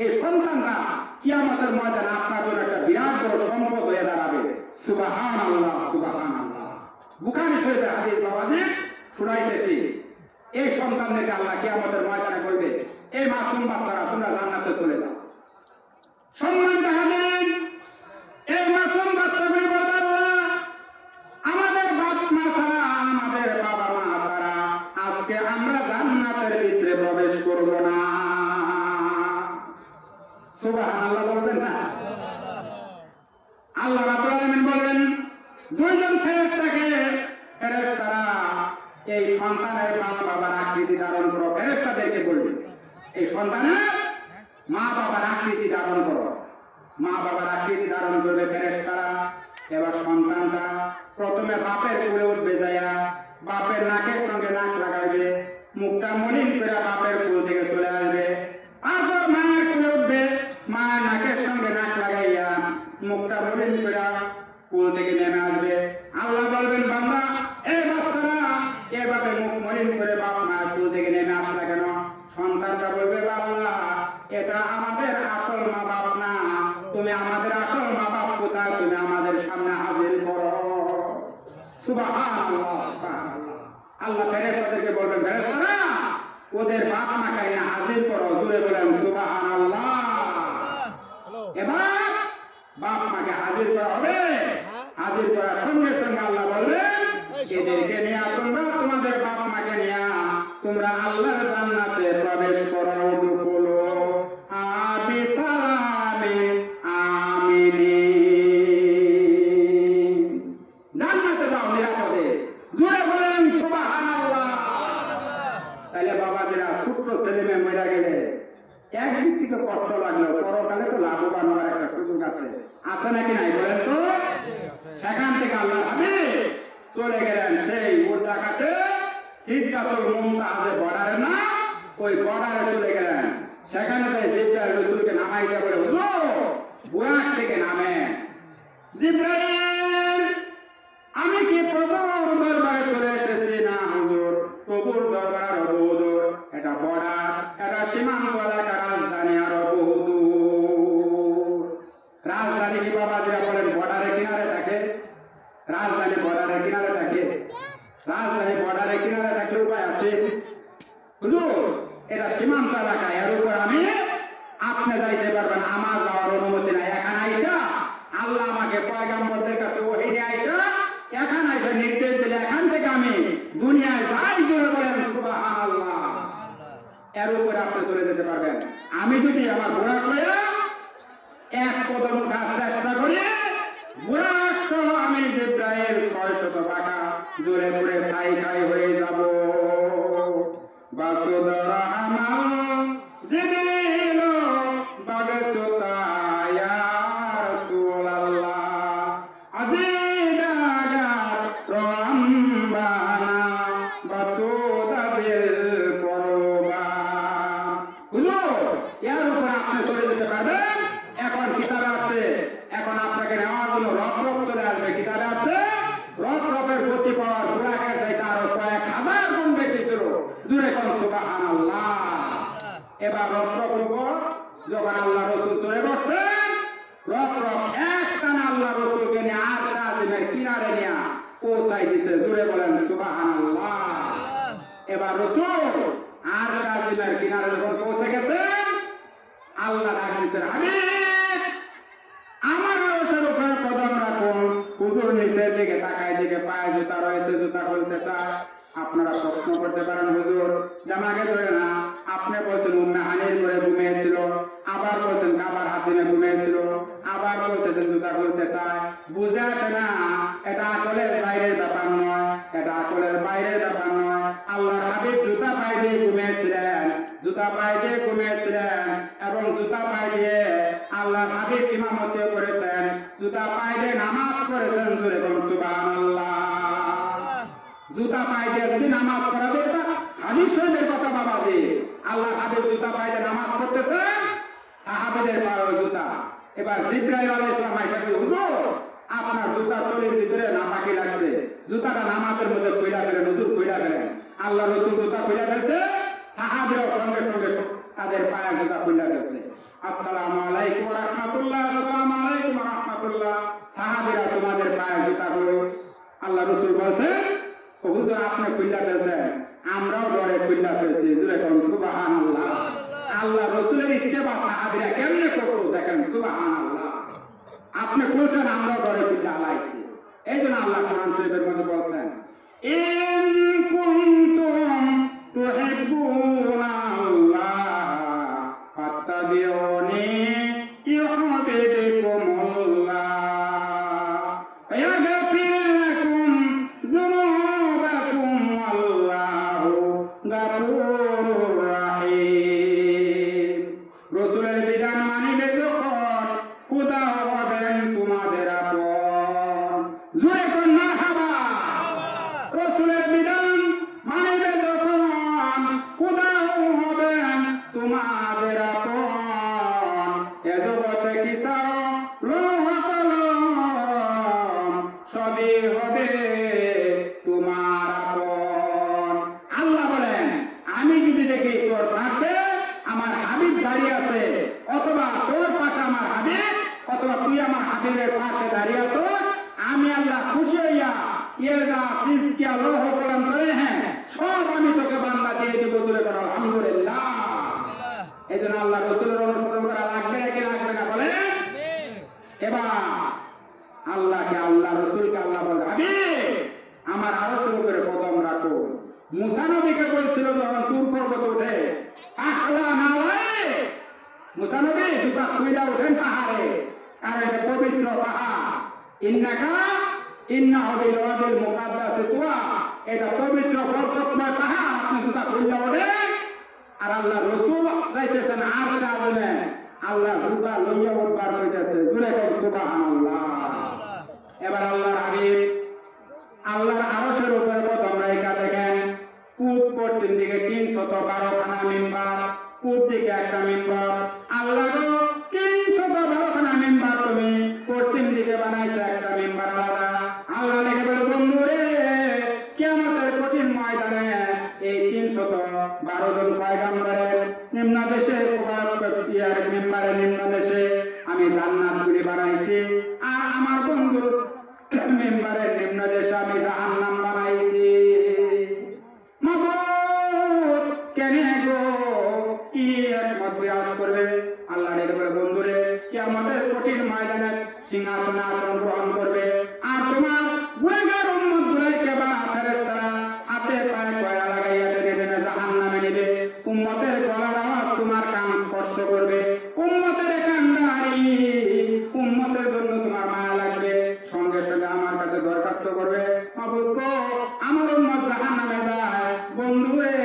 এই সন্তানরা কিয়ামতের ময়দানে আপনার জন্য একটা বিরাট বড় সম্পদ হয়ে দাঁড়াবে। সুবহানাল্লাহ, সুবহানাল্লাহ। বুখারী শরীফের হাদিস বাবাজি শুনাইতেছি, এই সন্তানদেরকে আল্লাহ কিয়ামতের ময়দানে বলবে, এই মাসুম বাচ্চারা তোমরা জান্নাতে চলে যাও। সম্মানিত হাজিরিন, এই মাসুম বাচ্চাগুলি বলবে, আল্লাহ আমাদের বাপ মা ছাড়া, আমাদের বাবা মা ছাড়া আজকে আমরা জান্নাতের ভিতরে প্রবেশ করব না। সুবহানাল্লাহ বলবেন না? আল্লাহ রাব্বুল আলামিন বলেন, দুইজন ফেরেশতারা এই সন্তানের মা বাবার আকৃতি ধারণ করো। ফেরেশতাদেরকে বলবেন, এই সন্তানের মা বাবার আকৃতি ধারণ করো। মা বাবার আকৃতি ধারণ করবে ফেরেশতারা। এবার সন্তানটা প্রথমে বাপের কোলে উঠবে, যাইয়া বাপের নাকের সঙ্গে নাক লাগাইবে, মুখটা মলিন করে বাপের কোল থেকে চলে আসবে। তারপর মায়ের কোলে উঠবে, মায়ের নাকের সঙ্গে নাক লাগাইয়া মুখটা মলিন করে কোল থেকে নেমে আসবে। আল্লাহ বলবেন, বান্দা এই বাচ্চারা এভাবে মুখ মলিন করে বাপ মায়ের কোল থেকে নেমে আসলা কেন? সন্তানটা বলবে, বাবা এটা আমাদের আসল মা বাপ না, তুমি আমাদের আসল মা বাপ কোথায়, তুমি আমাদের সামনে হাজির করো। সুবহানাল্লাহ, সুবহানাল্লাহ। আল্লাহ ফেরেশতাদেরকে বলবেন, ফেরেশতারা ওদের বাপ মাকে না হাজির করো, জুড়ে বলেন সুবহানাল্লাহ। এবার বাপ মাকে হাজির করা হবে। হাজির করার সঙ্গে সঙ্গে আল্লাহ বললেন, এদেরকে নিয়ে তোমরা তোমাদের বাপ মাকে নিয়ে তোমরা আল্লাহর জান্নাতে প্রবেশ করো। দুখুলু বিসালামিন আমিনিন। জান্নাতে যাও নিরাপদে, জুড়ে বলেন সুবহানাল্লাহ। তাহলে বাবাজিরা ছোট্ট ছেলে মেয়ে মরে গেলে একদিক থেকে কষ্ট লাগলো, পরকালে তো লাভবান হওয়ার একটা সুযোগ আছে, আছে নাকি নাই বলেন তো? সেখান থেকে আল্লাহ হাবিব চলে গেলেন সেই উদ্রাকাতে সিদরাতুল মুনতাহা বর্ডারে না, ওই বর্ডারে চলে গেলেন। সেখানে জিবরাইল রাসূলকে নামাইতে বলে, হুজুর বুরাক থেকে নামেন। জিবরাইল, আমি কি প্রভুর দরবারে চলে এসেছি? না হুজুর, প্রভুর দরবার আর বহুদূর, এটা বর্ডার, এটা সীমান্ত এলাকা, রাজধানী আরো বহুদূর। রাজধানী কি বাবাজিরা বলেন বর্ডারের কিনারে থাকে? রাজধানী বর্ডারের কিনারে থাকে? রাজধানী বর্ডারের কিনারে থাকলে উপায় আছে? হুজুর এটা সীমান্ত এলাকা, এর উপর আমি আপনি যাইতে পারবেন, আমার যাওয়ার অনুমতি নাই। এখানে আইসা আল্লাহ আমাকে পয়গম্বরদের কাছে ওহী নিয়ে আইসা এখানে আইসা নির্দেশ দিলে এখান থেকে আমি দুনিয়ায় যাই, জুড়ে বলেন সুবহানাল্লাহ। এর উপরে আপনি চলে যেতে পারবেন। আমি যদি আমার বুরাক লইয়া এক কদম উঠার চেষ্টা করি, বুরাক সহ আমি জিবরাইল 600 টাকা জোরে জোরে ছাই খাই হয়ে যাব। বাসুদর আমার জিবিল বাগসুতা ইয়া রাসূলুল্লাহ আজিদাগাত রম্বানা বাসুদা বিল কুরবা। হুজুর এর উপর আপনি চলে যেতে পারবেন। এখন কিতাবে আছে, এখন আপনাকে নেওয়ার জন্য রফ চলে আসবে। কিতাবে আছে রফের গতি পাওয়ার বুরাকের চাইতে আরো কয়েক হাজার গুণ বেশি ছিল। জুড়ে কোন সুবহানাল্লাহ। এবার রফের উপর যখন আল্লাহ রাসূল চলে বসছেন, রফ এক টানা আল্লাহ রাসূলকে নিয়ে আরশ আজিমের কিনারে নিয়ে পৌঁছাই দিছে। জুড়ে বলেন সুবহানাল্লাহ। এবার রাসূল আরশ আজিমের কিনারে যখন পৌঁছে গেছেন, আল্লাহ ডাকছেন, হাবিব আমার আরশের উপর কদম রাখুন। হুজুর নিচের দিকে তাকায়, দিকে পায়ে জুতা রয়েছে, জুতা খুলতে চায়। আপনারা প্রশ্ন করতে পারেন, হুজুর জামাকে ধরে না, আপনি বলছেন উম্মে হানির করে ঘুমিয়েছিল, আবার বলছেন কাবার হাতিমে ঘুমিয়েছিল, আবার বলতেছেন জুতা খুলতে চায়। বুঝে আসে না, এটা আকলের বাইরের ব্যাপার নয়, এটা আকলের বাইরের ব্যাপার নয়। আল্লাহর হাবিব জুতা পায়ে দিয়ে ঘুমিয়েছিলেন, জুতা পায়ে দিয়ে ঘুমিয়েছিলেন, এবং জুতা পায়ে দিয়ে আল্লাহর হাবিব ইমামতি করেছেন, জুতা পায়ে দিয়ে নামাজ পড়েছেন। জোরে বলুন সুবহানাল্লাহ। জুতা পায়ে দিয়ে যদি নামাজ পড়াবে, হাদিস শরীফের কথা বাবাজি, আল্লাহ হাবিব জুতা পায়ে দিয়ে নামাজ পড়তেছেন, সাহাবীদের পায়ে জুতা। এবার জিবরাইল আলাইহিস সালাম আয়েশা বলে, হুজুর আপনার জুতা তলির ভিতরে নাপাকি লাগছে, জুতাটা নামাজের মধ্যে কইলা ফেলেন, হুজুর কইলা ফেলেন। আল্লাহ রাসূল জুতা কইলা ফেলছে, সাহাবীরা সঙ্গে সঙ্গে তাদের পায়ে জুতা কইলা ফেলছে। আসসালামু আলাইকুম ওয়া রাহমাতুল্লাহ, আসসালামু আলাইকুম ওয়া রাহমাতুল্লাহ। সাহাবীরা তোমাদের পায়ে জুতা গুলো, আল্লাহ রাসূল বলেন, হুজুর আপনি কইলা ফেলছেন, আমরাও ডরে কইলা ফেলছি। জুরে কোন সুবহানাল্লাহ। আল্লাহ রাসূলের ইত্তেবা সাহাবীরা কেমনে করলো দেখেন, সুবহানাল্লাহ। আপনি কইছেন আমরাও ডরে কইলা আলাইছি। এইজন্য আল্লাহ কোরআন শরীফের মধ্যে বলেন, ইন কুনতুম তুহিব্বুনাল্লাহ ফাত্তাবিউনি ইউহিব্বুকুমুল্লাহ ওয়া ইয়াগফির লাকুম যুনুবাকুম আল্লাহু গাফুরুর রাহিম। রাসূলের বিধান মানিবে যখন, খোদা হবেন তোমাদের আপন। জোরে কোন মারহাবা। রাসূলের বিধান মানিবে যখন, খোদা হবেন তোমাদের আপন। এ জগতে কি চাও, লৌহ কলম সবই হবে তোমার আপন। আল্লাহ বলেন, আমি যদি দেখি তোর পাশে আমার হাবিব দাঁড়িয়ে আছে, অথবা তোর পাশে আমার হাবিব, অথবা তুই আমার হাবিবের পাশে দাঁড়িয়ে আছো, আমি আল্লাহ খুশি হইয়া ये जा चीज क्या लोह कलम रहे हैं সব আমি তোকে বান্দা দিয়ে দিব। তুলে করো আলহামদুলিল্লাহ। এই জন্য আল্লাহ রসুলের অনুসরণ করা লাগবে নাকি লাগবে না বলে? এবার আল্লাহকে আল্লাহ রসুলকে আল্লাহ বলে আমি আমার আরশের উপরে কদম রাখো। মুসা নবীকে বলছিল যখন তুর পর্বত উঠে আখলা না হয় মুসা নবী দুটা খুইলা উঠেন পাহাড়ে, কারণ এটা পবিত্র পাহাড়। ইন্নাকা ইন্নাহু বিল ওয়াদিল মুকাদ্দাসি তুয়া, এটা পবিত্র বরকতময় পাহাড়। আপনি দুটা খুইলা ওঠেন। আর আল্লাহ রসুল যাইতেছেন আরশে আযমে, আল্লাহ দুটা লইয়া উঠবার হইতেছে। জুড়ে কর সুবহানাল্লাহ। এবার আল্লাহর হাবিব আল্লাহর আরশের উপরে কদম রাখা দেখেন পূব পশ্চিম দিকে 312খানা মিম্বার, পূব দিকে একটা মিম্বার। আল্লাহর 312খানা মিম্বার তুমি পশ্চিম দিকে বানাইছো একটা মিম্বার আলাদা। আল্লাহ লেগে বলে বন্ধুরে কিয়ামতের কঠিন ময়দানে এই 312 জন পয়গম্বরের নিম্নদেশে মিম্বারের নিম্নদেশে আমি জান্নাত গুলি বানাইছি, আর আমার বন্ধুর মেম্বারের নিম্ন দেশে আমি জাহান্নাম বানাইছি। মাবুদ কেন গো কি একমত বিরাজ করবে? আল্লাহ বলে বন্ধুরে কিয়ামতের কঠিন ময়দানে সিংহাসনে আসন গ্রহণ করবে, আর তোমার গুনাহগার উম্মত গুলাইকে বা ফেরেশতারা হাতে পায়ে কয়লা লাগাইয়া টেনে টেনে জাহান্নামে নেবে। উম্মতের গলার আওয়াজ তোমার কান স্পর্শ করবে। উম্মতের কান্নারি, উম্মতের জন্য তোমার মায়া লাগবে। সঙ্গে সঙ্গে আমার কাছে দরখাস্ত করবে, মাবুদ গো আমার উম্মত জাহান্নামে যায়। বন্ধুরে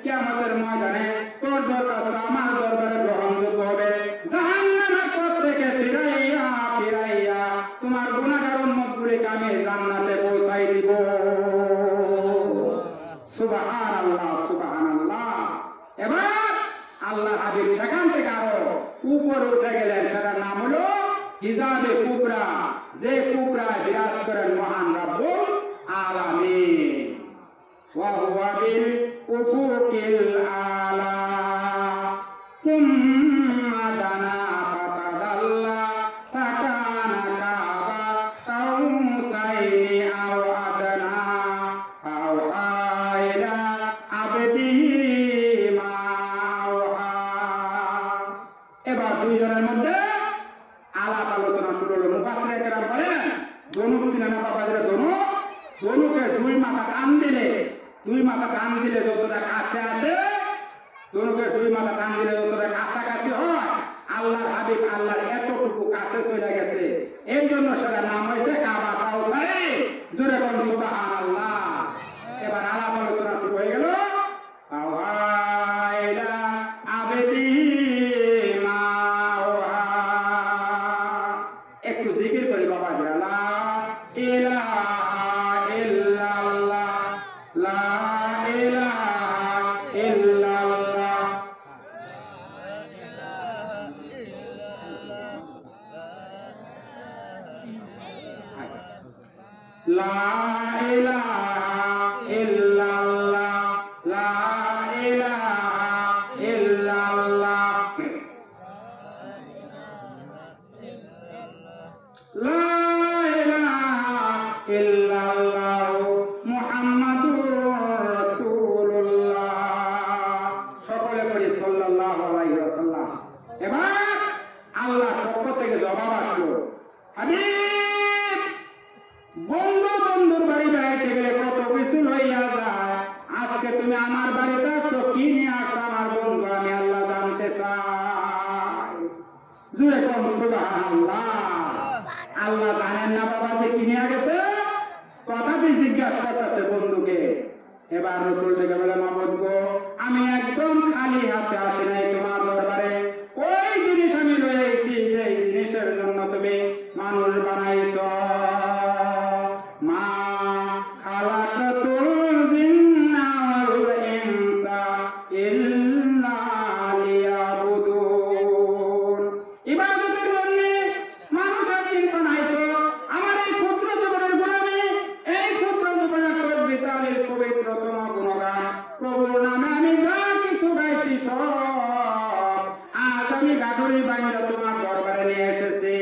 কিয়ামতের ময়দানে তোর দরখাস্ত আমার দরবারে গ্রহণযোগ্য হবে। জাহান্নামের পথ থেকে ফিরাইয়া ফিরাইয়া তোমার গুনাহগার উম্মতগুলিকে আমি জান্নাতে পৌঁছাই দিব। সুবহানাল্লাহ সুবহানাল্লাহ। এবার আল্লাহ হাবিব সেখান থেকে আরো উপরে উঠে গেলেন। সেটার নাম হলো হিজাবে কুবরা, যে কুবরা বিরাজ করেন মহান রব্বুল আলামিন। ওয়া হুয়া বিল উফুকিল আলা সুম্মা দানা ফাতাদাল্লা ফাকানা কাবা কাউসাইনি আও আদনা আওহা ইলা আবদিহি মা আওহা। এবার দুইজনের মধ্যে আলাপ আলোচনা শুরু হলো। মুফাসসিরে কেরাম বলেন ধনুক সিনেমা বাবাদের ধনুকে দুই মাথা টান দিলে যতটা কাছে আসে, ধনুকে দুই মাথা টান দিলে যতটা কাছাকাছি হয়, আল্লাহর হাবিব আল্লাহর এতটুকু কাছে চলে গেছে। এই জন্য সেটা নাম হয়েছে কাবা কাউসার। জোরে কোন সুবহানাল্লাহ। এবার আলাপ আলোচনা শুরু হয়ে গেল। আওয়াইলা আবেদি মা ওহা। একটু জিকির করি বাবা, লা ইলাহা ইল্লাল্লাহ, লা ইলাহা ইল্লাল্লাহ, লা ইলাহা ইল্লাল্লাহ, লা ইলাহা ইল্লাল্লাহ, লা ইলাহা ইল্লাল্লাহ মুহাম্মাদুর রাসূলুল্লাহ। সকলে পড়ি সাল্লাল্লাহু আলাইহি ওয়াসাল্লাম। এবার আল্লাহর পক্ষ থেকে জবাব আসলো, হাবিব বন্ধুর বাড়ি বেড়াইতে গেলে কত কিছু লইয়া যায়। আজকে তুমি আমার বাড়িতে আসছো, কি নিয়ে আসছো আমার বন্ধু, আমি আল্লাহ জানতে চাই। জুড়ে কোন সুবহানাল্লাহ। আল্লাহ জানেন না বাবা যে কি নিয়ে গেছে? কথাটি জিজ্ঞাসা করতেছে বন্ধুকে। এবার রসুল থেকে বলে, মাবুদ গো আমি একদম খালি হাতে আসি নাই তোমার দরবারে। ওই জিনিস আমি রয়েছি যে জিনিসের জন্য তুমি মানুষ বানাইছ। মা খালাকাতুল জিন্না ওয়াল ইনসা ইল্লা লিয়াবুদুন। ইবাদতের জন্য মানুষ আর জিন বানাইছ। আমার এই ক্ষুদ্র জীবনের গোলামি, এই ক্ষুদ্র জীবনের তসবিহ পবিত্রতম গুণগান প্রভুর নামে আমি যা কিছু গাইছি সব আজ আমি গাঠুরি বাইন্দা তোমার দরবারে নিয়ে এসেছি।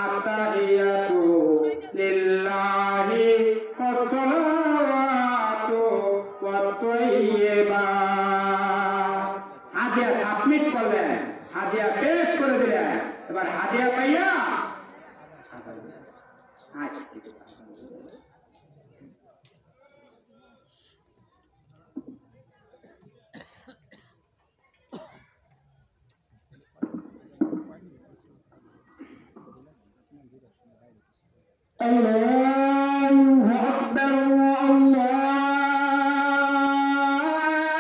আত্তাহিয়াতু লিল্লাহি ওয়াসসালাতু ওয়াত শহীদ করলেন, হাদিয়া পেশ করে দিলেন। এবার হাদিয়া পাইয়া আল্লাহু আকবার,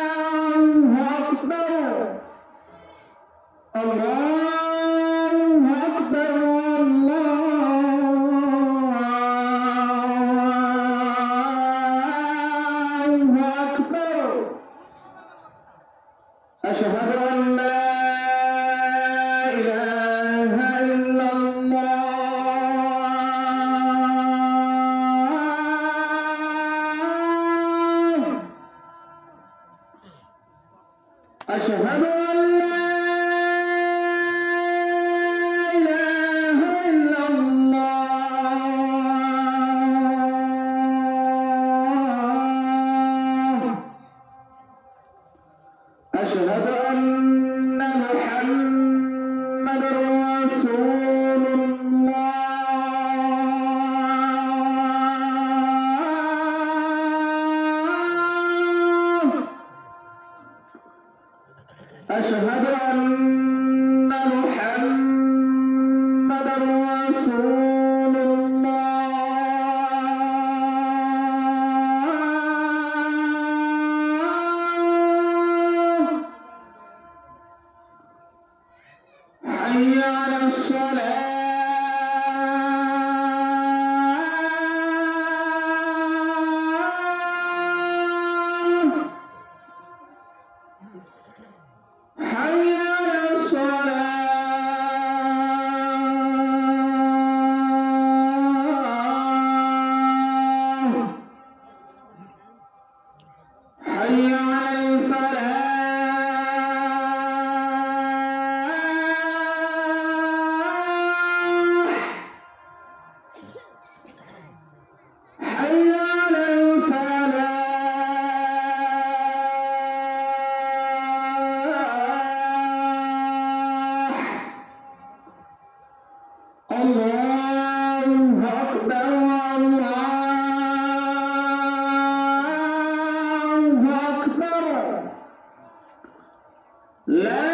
আল্লাহু আকবার, আল্লাহু আকবার, আল্লাহু আকবার। আশহাদু আন লা ইলাহা ইল্লাল্লাহ أشهد أن لا إله إلا الله أشهد أن محمدا رسول الله أشهد أن محمدا رسول الله حي على الصلاة حي على الصلاة حي على الفلاح حي على الفلاح الله أكبر، الله أكبر، لا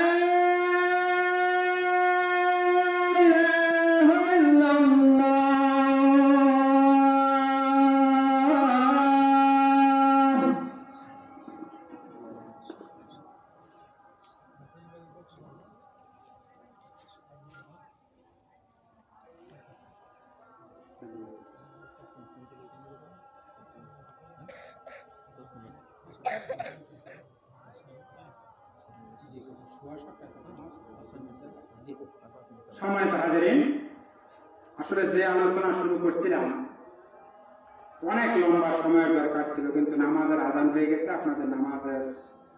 إله إلا الله। সম্মানিত হাজিরিন, আসলে যে আলোচনা শুরু করছিলাম অনেক লম্বা সময়ের দরকার ছিল, কিন্তু নামাজের আজান হয়ে গেছে, আপনাদের নামাজের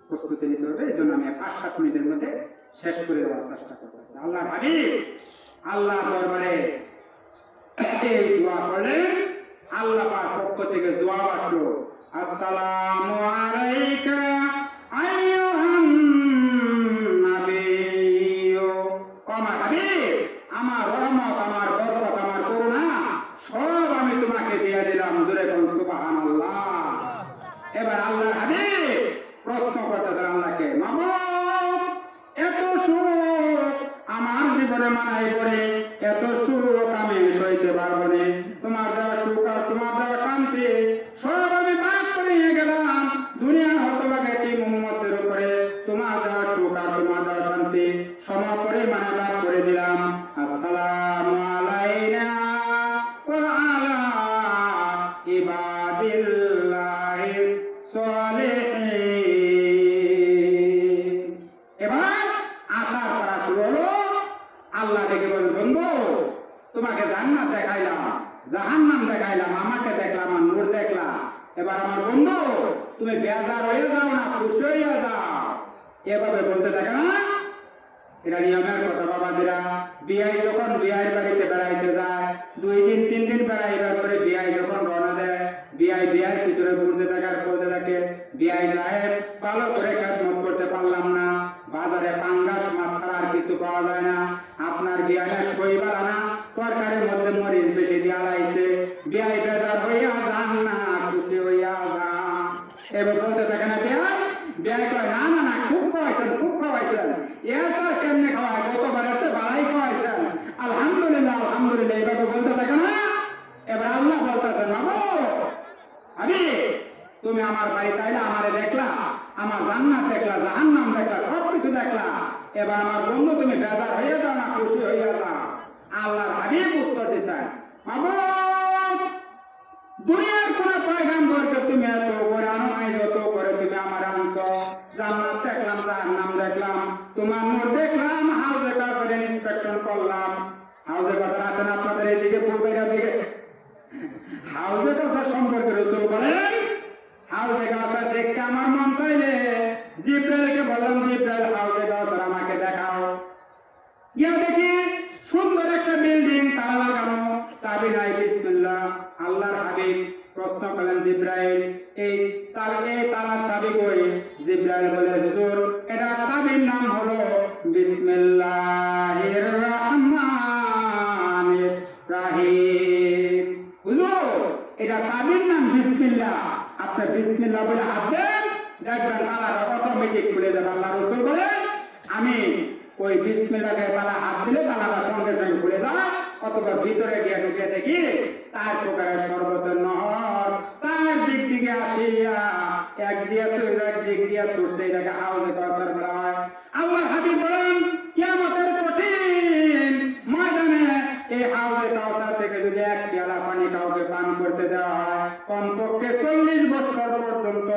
প্রস্তুতি নিতে হবে, এই জন্য আমি 5-7 মিনিটের মধ্যে শেষ করে দেওয়ার চেষ্টা করতেছি। আল্লাহ হাবিব আল্লাহ দরবারে এই দোয়া করলেন, আল্লাহ পাক পক্ষ থেকে জবাব আসলো, আসসালামু আলাইকা আইয়ুহান নাবিয়্যু। আমার হাবিব, আমার রহমত, আমার বরকত, আমার করুণা সব আমি তোমাকে দিয়ে দিলাম। জোরে বলুন সুবহানাল্লাহ। এবার আল্লাহ হাবিব প্রশ্ন করতেছেন আল্লাহকে, মাবুদ এত সুখ আমার জীবনে মানাই পড়ে, এত সুখ আমি সইতে পারবো না। তোমার দেওয়া সুখ আর তোমার দেওয়া শান্তি সব আমি বাদ করে নিয়ে গেলাম দুনিয়া হতভাগা টিম উম্মতের উপরে। তোমার দেওয়া সুখ আর তোমার দেওয়া শান্তি সম পরিমাণে বাদ করে দিলাম। আসসালামু আলাইনা ওয়া আলা ইবাদিল্লাহিস সালিহিন। এবার আশা করা শুরু হলো। আল্লাহ ডেকে বলেন, বন্ধু তোমাকে জান্নাত দেখাইলাম, জাহান্নাম দেখাইলাম, আমাকে দেখলাম, আর নূর দেখলাম। এবার আমার বন্ধু তুমি বেজার হয়ে যাও না, খুশি হইয়া যাও। এভাবে বলতে থাকে না, এটা নিয়মের কথা। বাবাজিরা বিয়াই যখন বিয়ার বাড়িতে বেড়াইতে যায়, 2 দিন 3 দিন বেড়াইবার পরে বিয়াই যখন রওনা দেয়, বিয়ার পিছনে ঘুরতে থাকে। বিয়াই সাহেব ভালো করে কাজ করতে পারলাম না, বাজারে পাঙ্গাস এইভাবে বলতে থাকে না? এবার আল্লাহ বলতেছেন, মাবুদ আমি তুমি আমার বাড়িতে আইলা, আমারে দেখলা, আমার জান্নাত দেখলা, জাহান্নাম দেখলা, সবকিছু দেখলা, এবার আমার বন্ধু তুমি বেজার হয়ে যাও না খুশি হইয়া যাও? আল্লাহর হাবিব উত্তর দিচ্ছেন, মাবুদ দুনিয়ার কোন পয়গম্বরকে তুমি এত করে আনো নাই যত করে তুমি আমার আনছো। জান্নাত দেখলাম, জাহান্নাম দেখলাম, তোমার নূর দেখলাম, হাউজে কাউসারের ইন্সপেকশন করলাম। হাউজে কাউসার আছেন আপনাদের এইদিকে, পূর্বের দিকে? হাউজে কাউসার সম্পর্কে রাসূল বলেন, হাউজে কাউসার দেখতে আমার মন চাইলে জিবরাইলকে বললাম, জিবরাইল হাউজে কাউসার আমাকে দেখাও। গিয়া দেখি সুন্দর একটা বিল্ডিং, তালা লাগানো, চাবি নাই, বিসমিল্লাহ। আল্লাহর হাবিব প্রশ্ন করলেন, জিবরাইল এই তালার চাবি কই? জিবরাইল বলে, হুজুর এটা চাবির নাম হলো বিসমিল্লাহির রহমানির রহিম। হুজুর এটা চাবির নাম বিসমিল্লাহ, আপনি বিসমিল্লাহ বলে হাত দেন, দেখবেন তালাটা অটোমেটিক খুলে যাবে। আল্লাহ রাসূল বলেন, আমি ওই বিসমিল্লাহকে তালা হাত দিলে তালাটা সঙ্গে সঙ্গে খুলে যায়। অথবা ভিতরে গিয়ে ঢুকে দেখি 4 প্রকারের শরবতের নহর, 4 দিক থেকে আসিয়া এক দিয়া ছুঁড়ে এক দিক দিয়া ছুটছে, এটাকে হাউজে কাউসার বলা হয়। আল্লাহর হাবিব বলেন, কিয়ামতের কঠিন ময়দানে এই হাউজে কাউসার থেকে যদি এক পেয়ালা পানি কাউকে পান করতে দেওয়া হয়, কমপক্ষে 40 বছর পর্যন্ত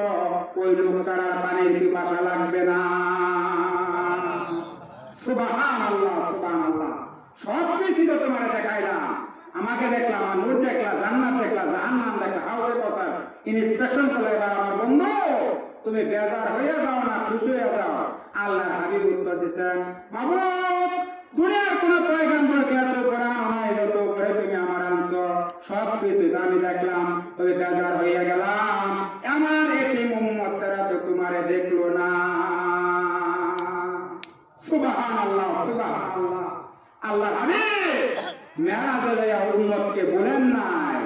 ওই লোকটার পানির পিপাসা লাগবে না। সুবহানাল্লাহ, সুবহানাল্লাহ। সব কিছু তো তোমার দেখাইলাম, আমাকে দেখলাম, আমার নূর দেখলাম, জান্নাত দেখলাম, জাহান্নাম দেখলাম, হাউজে কাউসার ইন্সপেকশন করলে। এবার আমার বন্ধু তুমি বেজার হইয়া যাও না খুশি হইয়া যাও? আল্লাহর হাবিব উত্তর দিচ্ছেন, মাবুদ দুনিয়ার কোন পয়গম্বরকে এত করে আনো নাই যত করে তুমি আমার আনছো। সব কিছু আমি দেখলাম, তবে বেজার হইয়া গেলাম, আমার এতিম উম্মতেরা তো তোমারে দেখলো না। সুবহানাল্লাহ, সুবহানাল্লাহ। আল্লাহ হাবিব মেরাজে যাইয়া উম্মতকে বলেন নাই,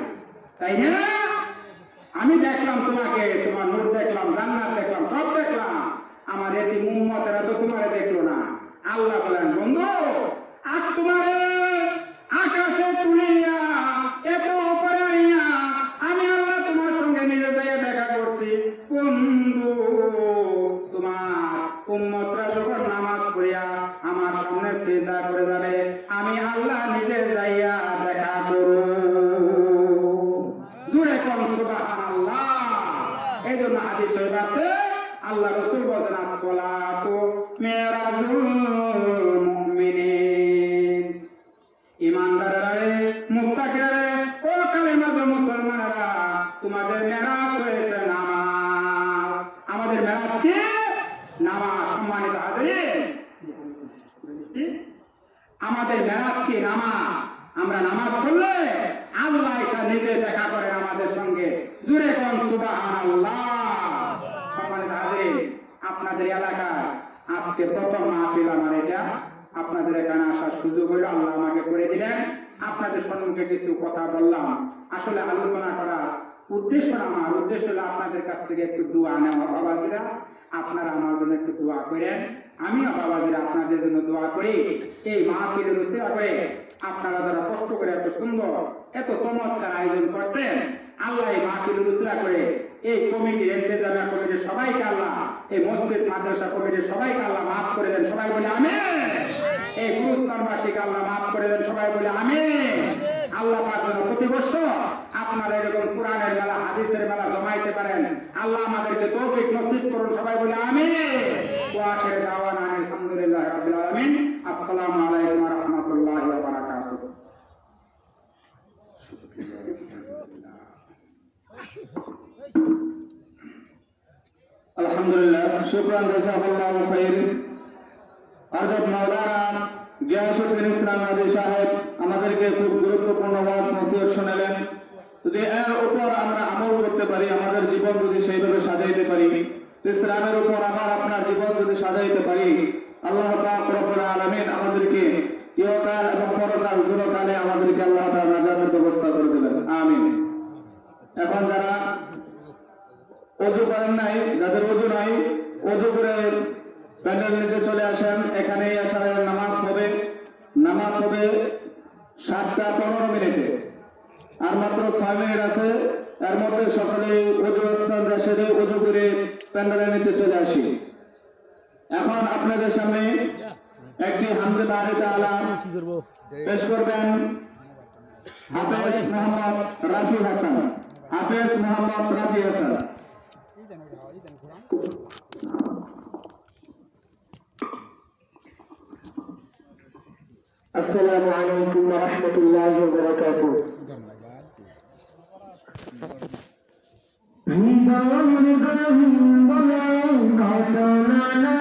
তাই না? আমি দেখলাম তোমাকে, তোমার নূর দেখলাম, জান্নাত দেখলাম, সব দেখলাম, আমার এতিম উম্মতেরা তো তোমারে দেখলো না। আল্লাহ বলেন, বন্ধু আজ তোমারে আকাশে তুলিয়া এত উপরে আইয়া আমি আল্লাহ তোমার সঙ্গে নিজে যাইয়া দেখা করছি। বন্ধু তোমার উম্মতরা যখন নামাজ পড়িয়া আমার সামনে সিজদা করে যাবে, আমি আল্লাহ নিজে যাইয়া দেখা করব। জোরে কোন সুবহানাল্লাহ। এই জন্য হাদিস শরীফ আছে, আল্লাহ রাসূল বলেন, আসসালাতু মিরাজুল মুমিনিন। ঈমানদাররা, মুত্তাকিরা, ও কালেমার মুসলমানেরা, তোমাদের মেরাজ হয়েছে নামাজ। আমাদের মেরাজ কি? নামাজ। সম্মানিত হাজিরিন, আমাদের মেরাজ কি? নামাজ। আমরা নামাজ পড়লে আল্লাহ এসে নিজে দেখা করেন আমাদের সঙ্গে। জোরে কোন সুবহানাল্লাহ। সম্মানিত হাজিরিন, আপনাদের এলাকায় আজকে প্রথম মাহফিল আমার এটা, আপনাদের এখানে আসার সুযোগ হইল, আল্লাহ আমাকে করে দিলেন। আপনাদের সম্মুখে কিছু কথা বললাম। আসলে আলোচনা করা উদ্দেশ্য না, আমার উদ্দেশ্য হলো আপনাদের কাছ থেকে একটু দোয়া নেওয়া। বাবাজিরা আপনারা আমার জন্য একটু দোয়া করেন, আমিও বাবাজিরা আপনাদের জন্য দোয়া করি। এই মাহফিলের উসিলা করে আপনারা যারা কষ্ট করে এত সুন্দর এত চমৎকার আয়োজন করছেন, আল্লাহ এই মাহফিলের উসিলা করে এই কমিটির ইন্তেজামিয়া কমিটির সবাইকে আল্লাহ, এই মসজিদ মাদ্রাসা কমিটির সবাইকে আল্লাহ মাফ করে দেন। সবাই বলে আমিন। এই গুরুস্থানবাসীকে আল্লাহ মাফ করে দেন। সবাই বলে আমিন। আল্লাহ পাক যেন প্রতি বছর আপনারা এরকম কোরআনের মেলা, হাদিসের মেলা জমাইতে পারেন। আল্লাহ আমাদেরকে তৌফিক নসিব করুন। সবাই বলে আমিন। ওয়া আখিরু দাওয়ানা আলহামদুলিল্লাহি রাব্বিল আলামিন। আসসালামু আলাইকুম ওয়া রাহমাতুল্লাহি ওয়া বারাকাতুহু। আলহামদুলিল্লাহ, শুকরান, জাযাকাল্লাহু খাইর। হযরত মাওলানা গিয়াসউদ্দিন ইসলাম আলী সাহেব আমাদেরকে খুব গুরুত্বপূর্ণ ওয়াজ নসিহত শোনালেন। যদি এর উপর আমরা আমল করতে পারি, আমাদের জীবন যদি সেইভাবে সাজাইতে পারি, ইসলামের উপর আমার আপনার জীবন যদি সাজাইতে পারি, আল্লাহ পাক রব্বুল আলামিন আমাদেরকে ইহকাল এবং পরকাল দুটোকালে আমাদেরকে আল্লাহ তাআলা নাজাতের ব্যবস্থা করে দেবেন। আমিন। এখন যারা ওযু করেন নাই, যাদের ওযু নাই, ওযু করে প্যান্ডেল নিচে চলে আসেন। এখানে আসার নামাজ হবে। নামাজ হবে 7:15 আর মাত্র 6 মিনিট আছে। এর মধ্যে সকলে ওযু স্থান সেরে ওযু করে প্যান্ডেলের নিচে চলে আসি। এখন আপনাদের সামনে একটি হামদে বাড়ি তাআলা পেশ করবেন হাফেজ মোহাম্মদ রাফি হাসান। হাফেজ মোহাম্মদ রাফি হাসান। السلام عليكم ورحمة الله وبركاته. হৃদয়